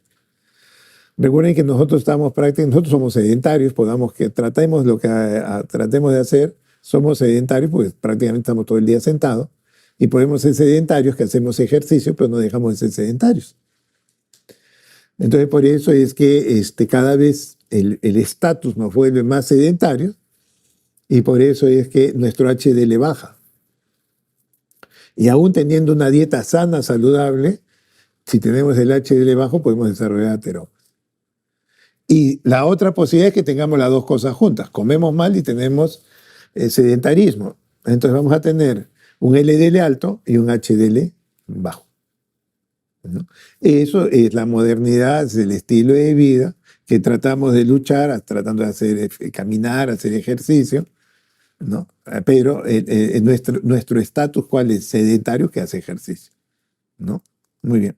Recuerden que nosotros nosotros somos sedentarios, tratemos lo que tratemos de hacer, somos sedentarios, pues prácticamente estamos todo el día sentados, y podemos ser sedentarios que hacemos ejercicio, pero no dejamos de ser sedentarios. Entonces, por eso es que cada vez el estatus nos vuelve más sedentarios, y por eso es que nuestro HDL baja. Y aún teniendo una dieta sana, saludable, si tenemos el HDL bajo, podemos desarrollar aterosis. Y la otra posibilidad es que tengamos las dos cosas juntas. Comemos mal y tenemos sedentarismo. Entonces vamos a tener un LDL alto y un HDL bajo, ¿no? Eso es la modernidad, es el estilo de vida que tratamos de luchar, tratando de hacer caminar, hacer ejercicio, ¿no? Pero nuestro estatus, ¿cuál es? Sedentario que hace ejercicio, ¿no? Muy bien.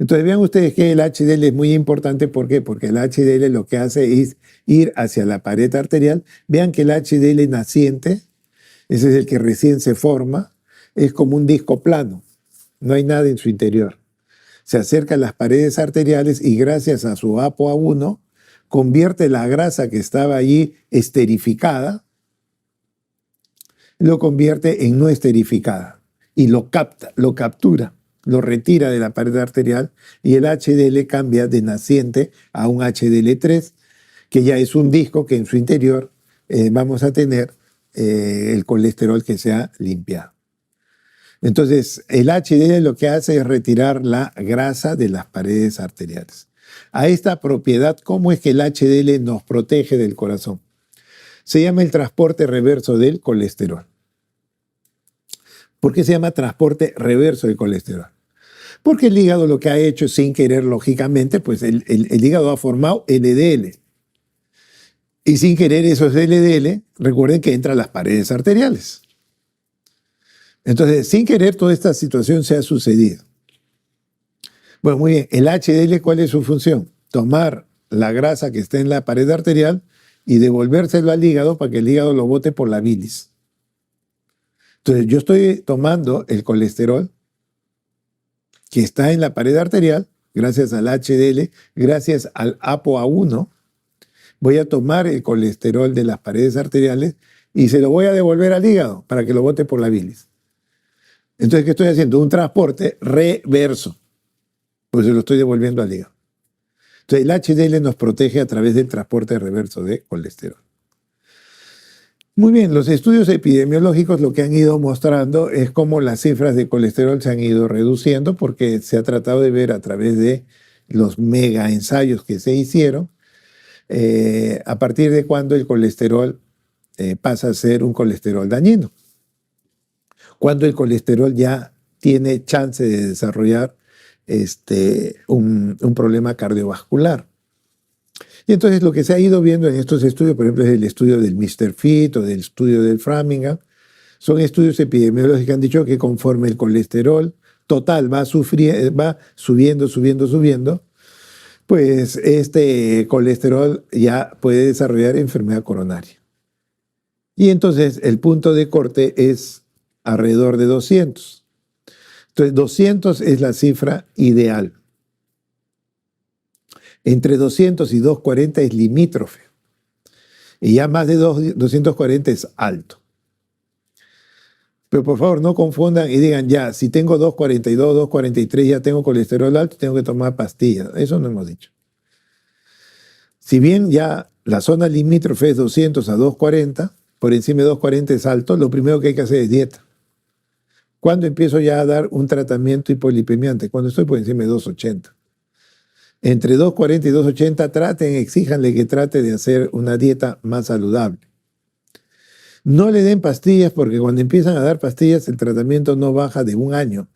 Entonces vean ustedes que el HDL es muy importante. ¿Por qué? Porque el HDL lo que hace es ir hacia la pared arterial. Vean que el HDL naciente ese es el que recién se forma, es como un disco plano, no hay nada en su interior. Se acerca a las paredes arteriales y gracias a su ApoA1 convierte la grasa que estaba allí esterificada, lo convierte en no esterificada y lo capta, lo captura, lo retira de la pared arterial y el HDL cambia de naciente a un HDL3, que ya es un disco que en su interior vamos a tener el colesterol que se ha limpiado. Entonces, el HDL lo que hace es retirar la grasa de las paredes arteriales. A esta propiedad, ¿cómo es que el HDL nos protege del corazón? Se llama el transporte reverso del colesterol. ¿Por qué se llama transporte reverso del colesterol? Porque el hígado lo que ha hecho, sin querer lógicamente, pues el hígado ha formado LDL. Y sin querer esos LDL, recuerden que entran a las paredes arteriales. Entonces, sin querer, toda esta situación se ha sucedido. Bueno, muy bien. El HDL, ¿cuál es su función? Tomar la grasa que está en la pared arterial y devolvérselo al hígado para que el hígado lo bote por la bilis. Entonces, yo estoy tomando el colesterol que está en la pared arterial, gracias al HDL, gracias al ApoA1, voy a tomar el colesterol de las paredes arteriales y se lo voy a devolver al hígado para que lo bote por la bilis. Entonces, ¿qué estoy haciendo? Un transporte reverso, pues se lo estoy devolviendo al hígado. Entonces, el HDL nos protege a través del transporte reverso de colesterol. Muy bien, los estudios epidemiológicos lo que han ido mostrando es cómo las cifras de colesterol se han ido reduciendo porque se ha tratado de ver a través de los mega ensayos que se hicieron a partir de cuando el colesterol pasa a ser un colesterol dañino. Cuando el colesterol ya tiene chance de desarrollar un problema cardiovascular. Y entonces lo que se ha ido viendo en estos estudios, por ejemplo, es el estudio del Mr. Fit o del estudio del Framingham, son estudios epidemiológicos que han dicho que conforme el colesterol total va subiendo, pues este colesterol ya puede desarrollar enfermedad coronaria. Y entonces el punto de corte es alrededor de 200. Entonces 200 es la cifra ideal. Entre 200 y 240 es limítrofe. Y ya más de 240 es alto. Pero por favor no confundan y digan, ya, si tengo 242, 243, ya tengo colesterol alto, tengo que tomar pastillas. Eso no hemos dicho. Si bien ya la zona limítrofe es 200 a 240, por encima de 240 es alto, lo primero que hay que hacer es dieta. ¿Cuándo empiezo ya a dar un tratamiento hipolipemiante? Cuando estoy por encima de 280. Entre 240 y 280 exíjanle que trate de hacer una dieta más saludable. No le den pastillas porque cuando empiezan a dar pastillas el tratamiento no baja de un año.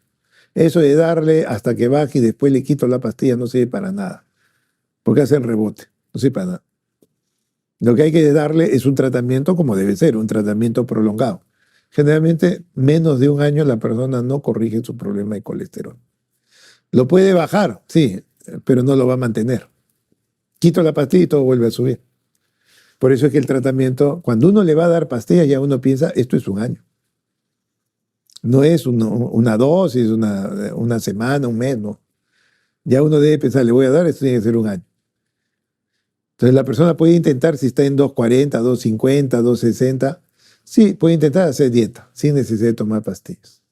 Eso de darle hasta que baje y después le quito la pastilla no sirve para nada. Porque hacen rebote, no sirve para nada. Lo que hay que darle es un tratamiento como debe ser, un tratamiento prolongado. Generalmente menos de un año la persona no corrige su problema de colesterol. Lo puede bajar, sí, pero no lo va a mantener. Quito la pastilla y todo vuelve a subir. Por eso es que el tratamiento, cuando uno le va a dar pastillas, ya uno piensa, esto es un año. No es una dosis, una semana, un mes, no. Ya uno debe pensar, le voy a dar, esto tiene que ser un año. Entonces la persona puede intentar, si está en 240, 250, 260, sí, puede intentar hacer dieta, sin necesidad de tomar pastillas.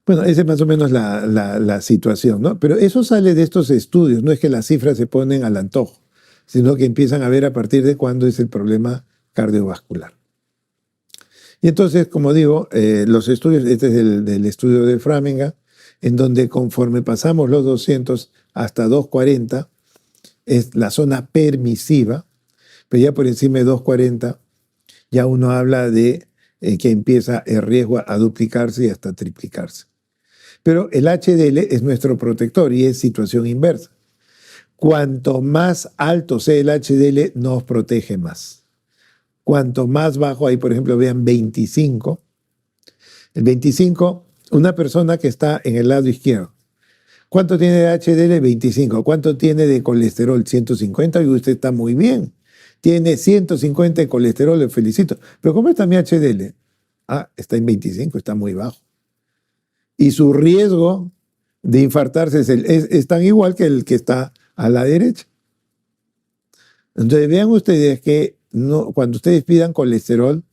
Bueno, esa es más o menos la situación, ¿no? Pero eso sale de estos estudios, no es que las cifras se ponen al antojo, sino que empiezan a ver a partir de cuándo es el problema cardiovascular. Y entonces, como digo, los estudios, este es del estudio de Framingham, en donde conforme pasamos los 200 hasta 240, es la zona permisiva, pero ya por encima de 240, ya uno habla de que empieza el riesgo a duplicarse y hasta triplicarse. Pero el HDL es nuestro protector y es situación inversa. Cuanto más alto sea el HDL, nos protege más. Cuanto más bajo, ahí por ejemplo vean 25. El 25, una persona que está en el lado izquierdo. ¿Cuánto tiene de HDL? 25. ¿Cuánto tiene de colesterol? 150. Y usted está muy bien. Tiene 150 de colesterol, le felicito. Pero ¿cómo está mi HDL? Ah, está en 25, está muy bajo. Y su riesgo de infartarse es tan igual que el que está a la derecha. Entonces vean ustedes que no, cuando ustedes pidan colesterol,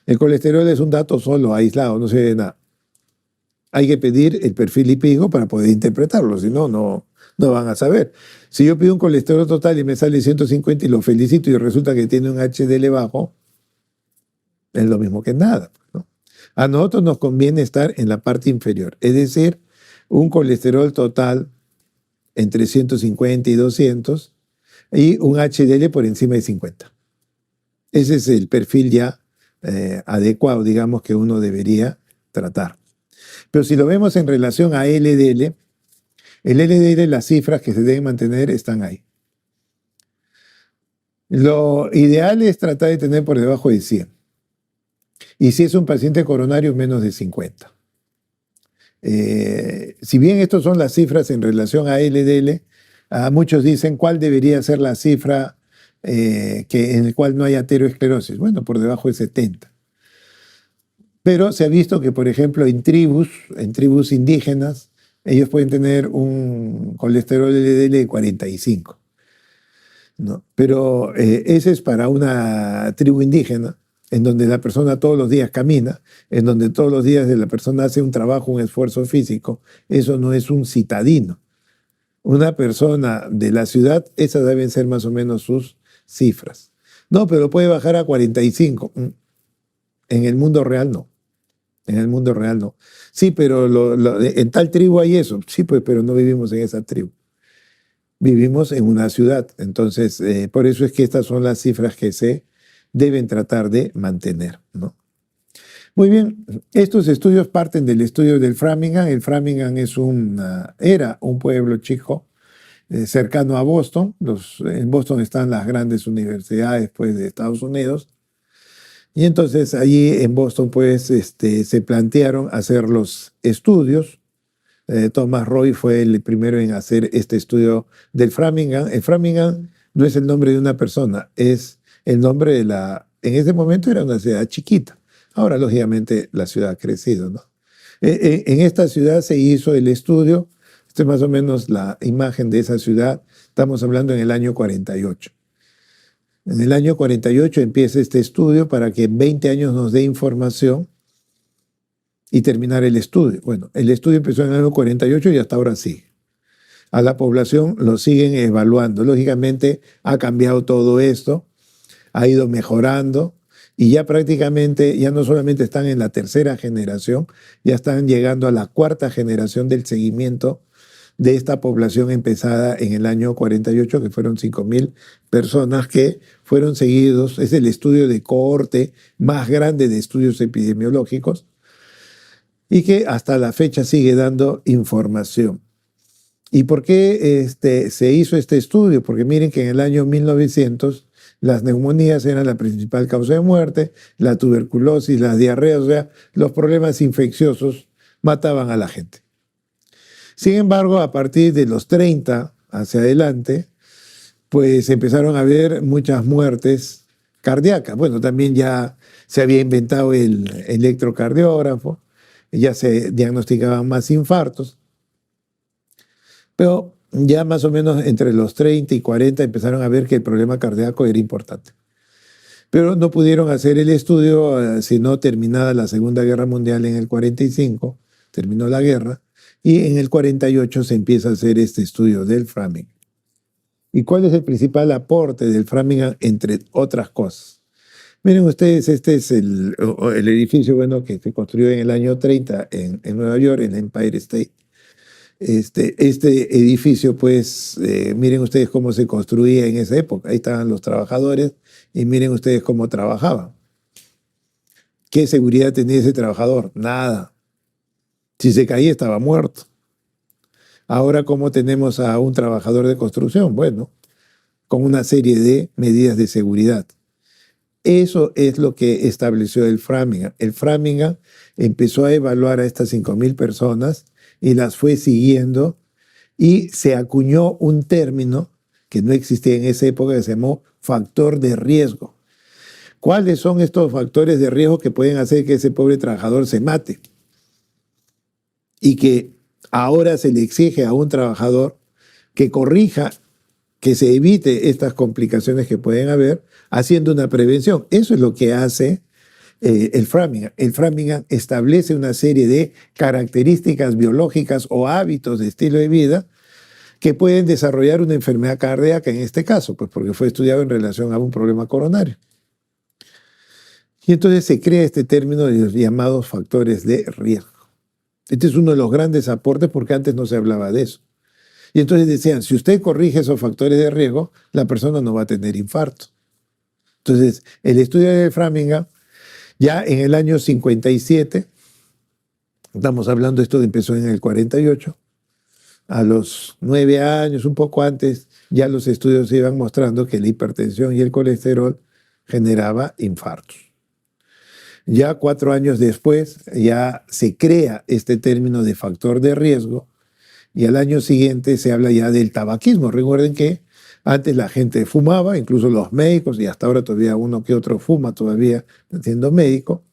el colesterol es un dato solo, aislado, no se ve nada. Hay que pedir el perfil lipídico para poder interpretarlo, si no, no van a saber. Si yo pido un colesterol total y me sale 150 y lo felicito y resulta que tiene un HDL bajo, es lo mismo que nada, ¿no? A nosotros nos conviene estar en la parte inferior, es decir, un colesterol total entre 150 y 200 y un HDL por encima de 50. Ese es el perfil ya adecuado, digamos, que uno debería tratar. Pero si lo vemos en relación a LDL, el LDL, las cifras que se deben mantener están ahí. Lo ideal es tratar de tener por debajo de 100. Y si es un paciente coronario, menos de 50. Si bien estas son las cifras en relación a LDL, muchos dicen cuál debería ser la cifra en el cual no hay aterosclerosis. Bueno, por debajo de 70. Pero se ha visto que, por ejemplo, en tribus indígenas, ellos pueden tener un colesterol LDL de 45. ¿No? Pero ese es para una tribu indígena, en donde la persona todos los días camina, en donde todos los días la persona hace un trabajo, un esfuerzo físico. Eso no es un citadino. Una persona de la ciudad, esas deben ser más o menos sus cifras. No, pero puede bajar a 45. En el mundo real no. En el mundo real no. Sí, pero en tal tribu hay eso. Sí, pues, pero no vivimos en esa tribu. Vivimos en una ciudad. Entonces, por eso es que estas son las cifras que se deben tratar de mantener, ¿no? Muy bien, estos estudios parten del estudio del Framingham. El Framingham era un pueblo chico cercano a Boston. En Boston están las grandes universidades, pues, de Estados Unidos. Y entonces allí en Boston pues se plantearon hacer los estudios. Thomas Roy fue el primero en hacer este estudio del Framingham. El Framingham no es el nombre de una persona, es el nombre de en ese momento era una ciudad chiquita. Ahora lógicamente la ciudad ha crecido, ¿no? En esta ciudad se hizo el estudio. Esta es más o menos la imagen de esa ciudad. Estamos hablando en el año 48. En el año 48 empieza este estudio para que en 20 años nos dé información y terminar el estudio. Bueno, el estudio empezó en el año 48 y hasta ahora sigue. A la población lo siguen evaluando. Lógicamente ha cambiado todo esto, ha ido mejorando y ya prácticamente, ya no solamente están en la tercera generación, ya están llegando a la cuarta generación del seguimiento de esta población empezada en el año 48, que fueron 5.000 personas que fueron seguidos. Es el estudio de cohorte más grande de estudios epidemiológicos y que hasta la fecha sigue dando información. ¿Y por qué se hizo este estudio? Porque miren que en el año 1900 las neumonías eran la principal causa de muerte, la tuberculosis, las diarreas, o sea, los problemas infecciosos mataban a la gente. Sin embargo, a partir de los 30 hacia adelante, pues empezaron a haber muchas muertes cardíacas. Bueno, también ya se había inventado el electrocardiógrafo, ya se diagnosticaban más infartos, pero ya más o menos entre los 30 y 40 empezaron a ver que el problema cardíaco era importante. Pero no pudieron hacer el estudio sino terminada la Segunda Guerra Mundial en el 45, terminó la guerra, y en el 48 se empieza a hacer este estudio del Framingham. ¿Y cuál es el principal aporte del Framingham, entre otras cosas? Miren ustedes, este es el edificio que se construyó en el año 30 en Nueva York, en Empire State. Este edificio, pues, miren ustedes cómo se construía en esa época. Ahí estaban los trabajadores y miren ustedes cómo trabajaban. ¿Qué seguridad tenía ese trabajador? Nada. Si se caía, estaba muerto. Ahora, ¿cómo tenemos a un trabajador de construcción? Bueno, con una serie de medidas de seguridad. Eso es lo que estableció el Framingham. El Framingham empezó a evaluar a estas 5.000 personas y las fue siguiendo y se acuñó un término que no existía en esa época, que se llamó factor de riesgo. ¿Cuáles son estos factores de riesgo que pueden hacer que ese pobre trabajador se mate? Y que ahora se le exige a un trabajador que corrija, que se evite estas complicaciones que pueden haber, haciendo una prevención. Eso es lo que hace el Framingham. El Framingham establece una serie de características biológicas o hábitos de estilo de vida que pueden desarrollar una enfermedad cardíaca en este caso, pues porque fue estudiado en relación a un problema coronario. Y entonces se crea este término de los llamados factores de riesgo. Este es uno de los grandes aportes porque antes no se hablaba de eso. Y entonces decían, si usted corrige esos factores de riesgo, la persona no va a tener infarto. Entonces, el estudio de Framingham, ya en el año 57, estamos hablando, esto empezó en el 48, a los 9 años, un poco antes, ya los estudios se iban mostrando que la hipertensión y el colesterol generaba infartos. Ya 4 años después, ya se crea este término de factor de riesgo y al año siguiente se habla ya del tabaquismo. Recuerden que antes la gente fumaba, incluso los médicos, y hasta ahora todavía uno que otro fuma todavía siendo médico.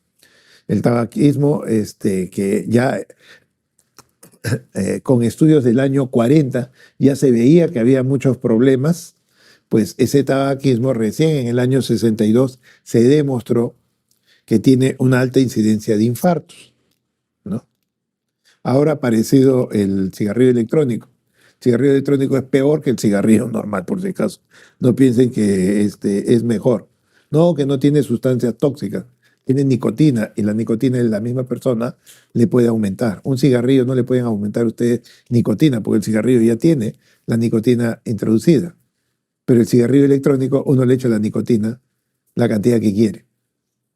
El tabaquismo, que ya con estudios del año 40 ya se veía que había muchos problemas, pues ese tabaquismo recién en el año 62 se demostró que tiene una alta incidencia de infartos, ¿no? Ahora ha aparecido el cigarrillo electrónico. El cigarrillo electrónico es peor que el cigarrillo normal, por si acaso. No piensen que es mejor. No, que no tiene sustancias tóxicas. Tiene nicotina y la nicotina en la misma persona le puede aumentar. Un cigarrillo no le pueden aumentar a ustedes nicotina porque el cigarrillo ya tiene la nicotina introducida. Pero el cigarrillo electrónico uno le echa la nicotina la cantidad que quiere.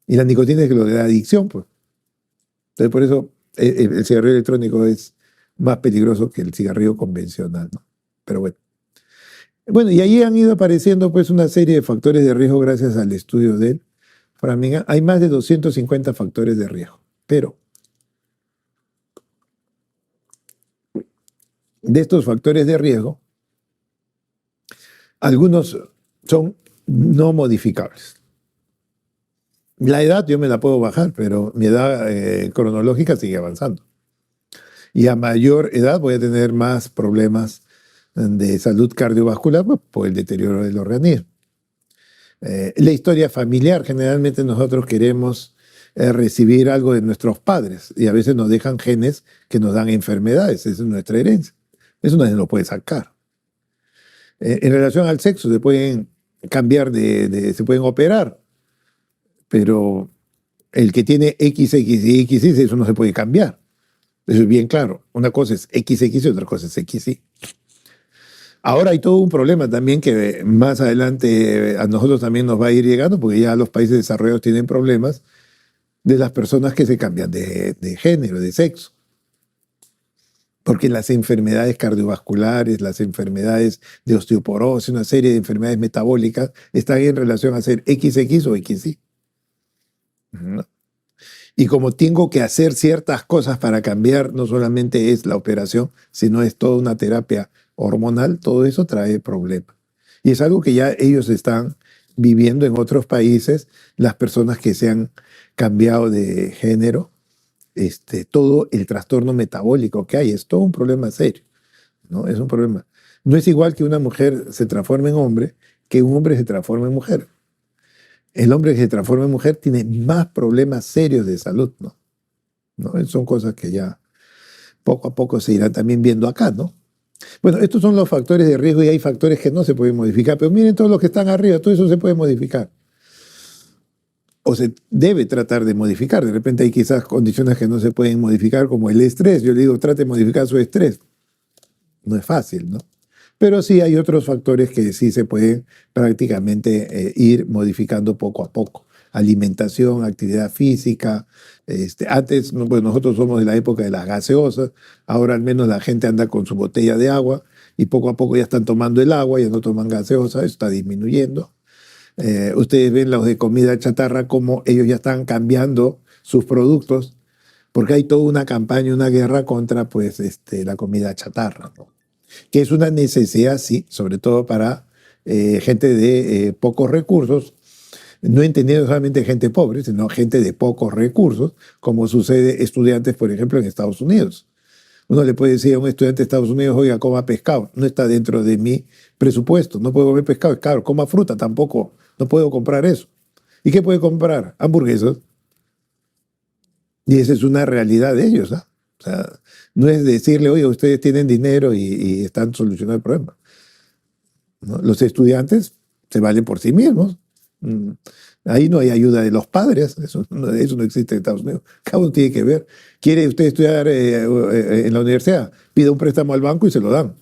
Y la nicotina es lo que da adicción, pues. Entonces, por eso el cigarrillo electrónico es más peligroso que el cigarrillo convencional, ¿no? Pero bueno. Bueno, y ahí han ido apareciendo pues una serie de factores de riesgo gracias al estudio del Framingham. Hay más de 250 factores de riesgo, pero de estos factores de riesgo, algunos son no modificables. La edad yo me la puedo bajar, pero mi edad cronológica sigue avanzando. Y a mayor edad voy a tener más problemas de salud cardiovascular por el deterioro del organismo. La historia familiar, generalmente nosotros queremos recibir algo de nuestros padres y a veces nos dejan genes que nos dan enfermedades, esa es nuestra herencia. Eso nadie lo puede sacar. En relación al sexo, se pueden cambiar se pueden operar, pero el que tiene XX y XY, eso no se puede cambiar. Eso es bien claro. Una cosa es XX y otra cosa es XY. Ahora hay todo un problema también que más adelante a nosotros también nos va a ir llegando, porque ya los países desarrollados tienen problemas de las personas que se cambian de género, de sexo. Porque las enfermedades cardiovasculares, las enfermedades de osteoporosis, una serie de enfermedades metabólicas están en relación a ser XX o XY. ¿No? Y como tengo que hacer ciertas cosas para cambiar, no solamente es la operación, sino es toda una terapia hormonal, todo eso trae problemas. Y es algo que ya ellos están viviendo en otros países, las personas que se han cambiado de género, todo el trastorno metabólico que hay, es todo un problema serio, ¿no? Es un problema. No es igual que una mujer se transforme en hombre que un hombre se transforme en mujer. El hombre que se transforma en mujer tiene más problemas serios de salud, ¿no? Son cosas que ya poco a poco se irán también viendo acá, ¿no? Bueno, estos son los factores de riesgo y hay factores que no se pueden modificar, pero miren todos los que están arriba, todo eso se puede modificar. O se debe tratar de modificar. De repente hay quizás condiciones que no se pueden modificar, como el estrés. Yo le digo, trate de modificar su estrés. No es fácil, ¿no? Pero sí hay otros factores que sí se pueden prácticamente ir modificando poco a poco. Alimentación, actividad física. Antes, pues nosotros somos de la época de las gaseosas, ahora al menos la gente anda con su botella de agua y poco a poco ya están tomando el agua, ya no toman gaseosa, eso está disminuyendo. Ustedes ven los de comida chatarra como ellos ya están cambiando sus productos porque hay toda una campaña, una guerra contra pues, la comida chatarra, ¿no? Que es una necesidad, sí, sobre todo para gente de pocos recursos, no entendiendo solamente gente pobre, sino gente de pocos recursos, como sucede estudiantes, por ejemplo, en Estados Unidos. Uno le puede decir a un estudiante de Estados Unidos, oiga, coma pescado, no está dentro de mi presupuesto, no puedo comer pescado, es caro, coma fruta, tampoco, no puedo comprar eso. ¿Y qué puede comprar? Hamburguesas. Y esa es una realidad de ellos, ¿ah? O sea, no es decirle, oye, ustedes tienen dinero y están solucionando el problema, ¿no? Los estudiantes se valen por sí mismos. Mm. Ahí no hay ayuda de los padres, eso no existe en Estados Unidos. Cada uno tiene que ver. ¿Quiere usted estudiar en la universidad? Pida un préstamo al banco y se lo dan.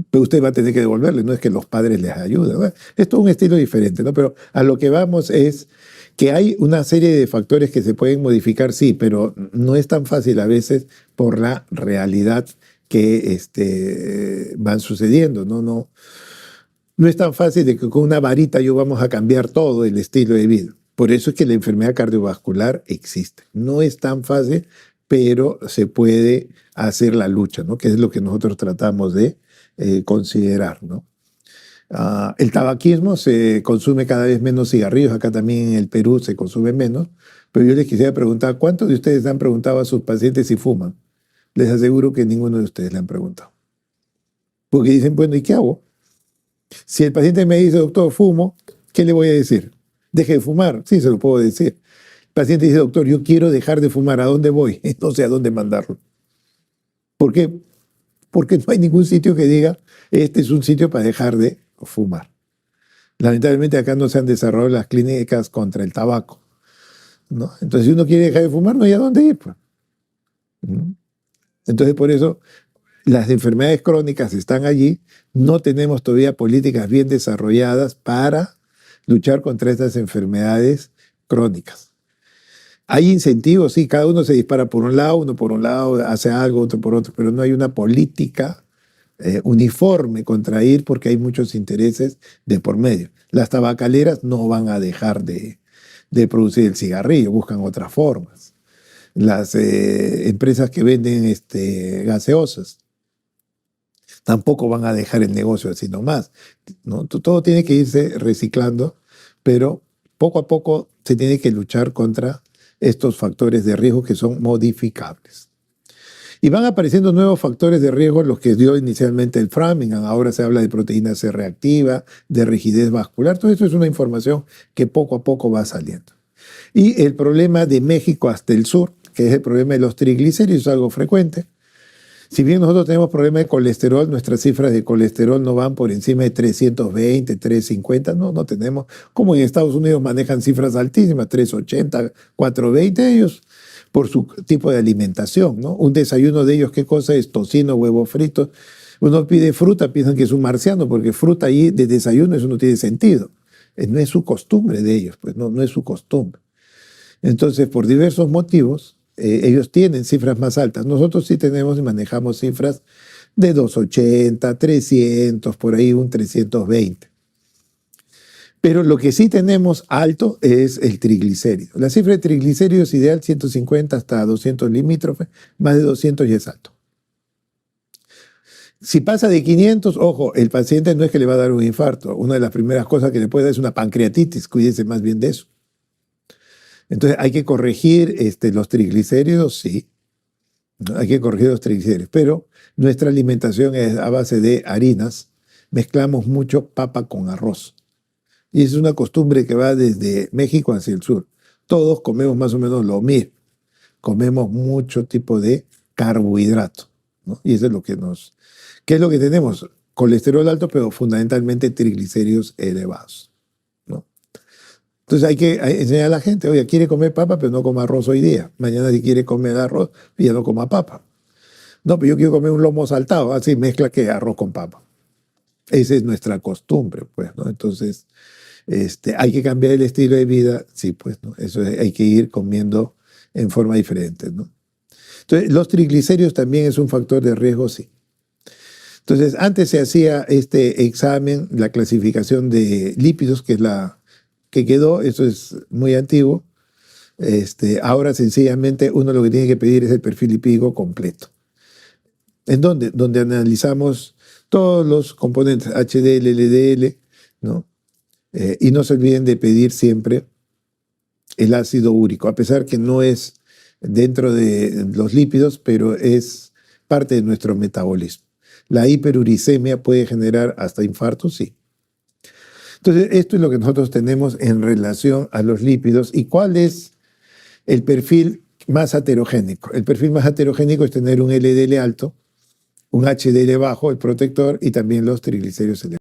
Pero usted va a tener que devolverle, no es que los padres les ayuden. Bueno, esto es un estilo diferente, ¿no? Pero a lo que vamos es que hay una serie de factores que se pueden modificar, sí, pero no es tan fácil a veces por la realidad que van sucediendo, ¿no? No es tan fácil de que con una varita yo vamos a cambiar todo el estilo de vida. Por eso es que la enfermedad cardiovascular existe. No es tan fácil, pero se puede hacer la lucha, ¿no? Que es lo que nosotros tratamos de considerar, ¿no? El tabaquismo, se consume cada vez menos cigarrillos, acá también en el Perú se consume menos, pero yo les quisiera preguntar, ¿cuántos de ustedes han preguntado a sus pacientes si fuman? Les aseguro que ninguno de ustedes le han preguntado. Porque dicen, bueno, ¿y qué hago? Si el paciente me dice, doctor, fumo, ¿qué le voy a decir? Deje de fumar, sí, se lo puedo decir. El paciente dice, doctor, yo quiero dejar de fumar, ¿a dónde voy? No sé a dónde mandarlo. ¿Por qué? Porque no hay ningún sitio que diga, este es un sitio para dejar de fumar. Lamentablemente acá no se han desarrollado las clínicas contra el tabaco, ¿no? Entonces, si uno quiere dejar de fumar, no hay a dónde ir, pues. Entonces, por eso las enfermedades crónicas están allí, no tenemos todavía políticas bien desarrolladas para luchar contra estas enfermedades crónicas. Hay incentivos, sí, cada uno se dispara por un lado, uno por un lado hace algo, otro por otro, pero no hay una política uniforme contra ir porque hay muchos intereses de por medio. Las tabacaleras no van a dejar de producir el cigarrillo, buscan otras formas. Las empresas que venden gaseosas tampoco van a dejar el negocio así nomás, ¿no? Todo tiene que irse reciclando, pero poco a poco se tiene que luchar contra estos factores de riesgo que son modificables. Y van apareciendo nuevos factores de riesgo, los que dio inicialmente el Framingham. Ahora se habla de proteína C reactiva, de rigidez vascular. Todo esto es una información que poco a poco va saliendo. Y el problema de México hasta el sur, que es el problema de los triglicéridos, es algo frecuente. Si bien nosotros tenemos problemas de colesterol, nuestras cifras de colesterol no van por encima de 320, 350, no tenemos. Como en Estados Unidos manejan cifras altísimas, 380, 420, ellos por su tipo de alimentación, ¿no? Un desayuno de ellos, ¿qué cosa es? Tocino, huevo frito. Uno pide fruta, piensan que es un marciano, porque fruta ahí de desayuno, eso no tiene sentido. No es su costumbre de ellos, pues no es su costumbre. Entonces, por diversos motivos, ellos tienen cifras más altas. Nosotros sí tenemos y manejamos cifras de 280, 300, por ahí un 320. Pero lo que sí tenemos alto es el triglicérido. La cifra de triglicéridos ideal 150 hasta 200 limítrofes, más de 200 ya es alto. Si pasa de 500, ojo, el paciente no es que le va a dar un infarto. Una de las primeras cosas que le puede dar es una pancreatitis, cuídese más bien de eso. Entonces, ¿hay que corregir los triglicéridos? Sí, ¿no? Hay que corregir los triglicéridos, pero nuestra alimentación es a base de harinas. Mezclamos mucho papa con arroz. Y es una costumbre que va desde México hacia el sur. Todos comemos más o menos lo mismo. Comemos mucho tipo de carbohidrato, ¿no? Y eso es lo que ¿qué es lo que tenemos? Colesterol alto, pero fundamentalmente triglicéridos elevados, ¿no? Entonces hay que enseñar a la gente, oye, quiere comer papa, pero no coma arroz hoy día. Mañana si quiere comer arroz, ya no coma papa. No, pero yo quiero comer un lomo saltado, así mezcla que arroz con papa. Esa es nuestra costumbre, pues, ¿no? Entonces, hay que cambiar el estilo de vida, sí, pues, ¿no? Eso hay que ir comiendo en forma diferente, ¿no? Entonces, los triglicéridos también es un factor de riesgo, sí. Entonces, antes se hacía este examen, la clasificación de lípidos, que es la que quedó, eso es muy antiguo. Ahora sencillamente uno lo que tiene que pedir es el perfil lipídico completo. ¿En dónde? Donde analizamos todos los componentes, HDL, LDL, ¿no? Y no se olviden de pedir siempre el ácido úrico, a pesar que no es dentro de los lípidos, pero es parte de nuestro metabolismo. La hiperuricemia puede generar hasta infartos, sí. Entonces, esto es lo que nosotros tenemos en relación a los lípidos. ¿Y cuál es el perfil más heterogénico? El perfil más heterogénico es tener un LDL alto, un HDL bajo, el protector, y también los triglicéridos elevados.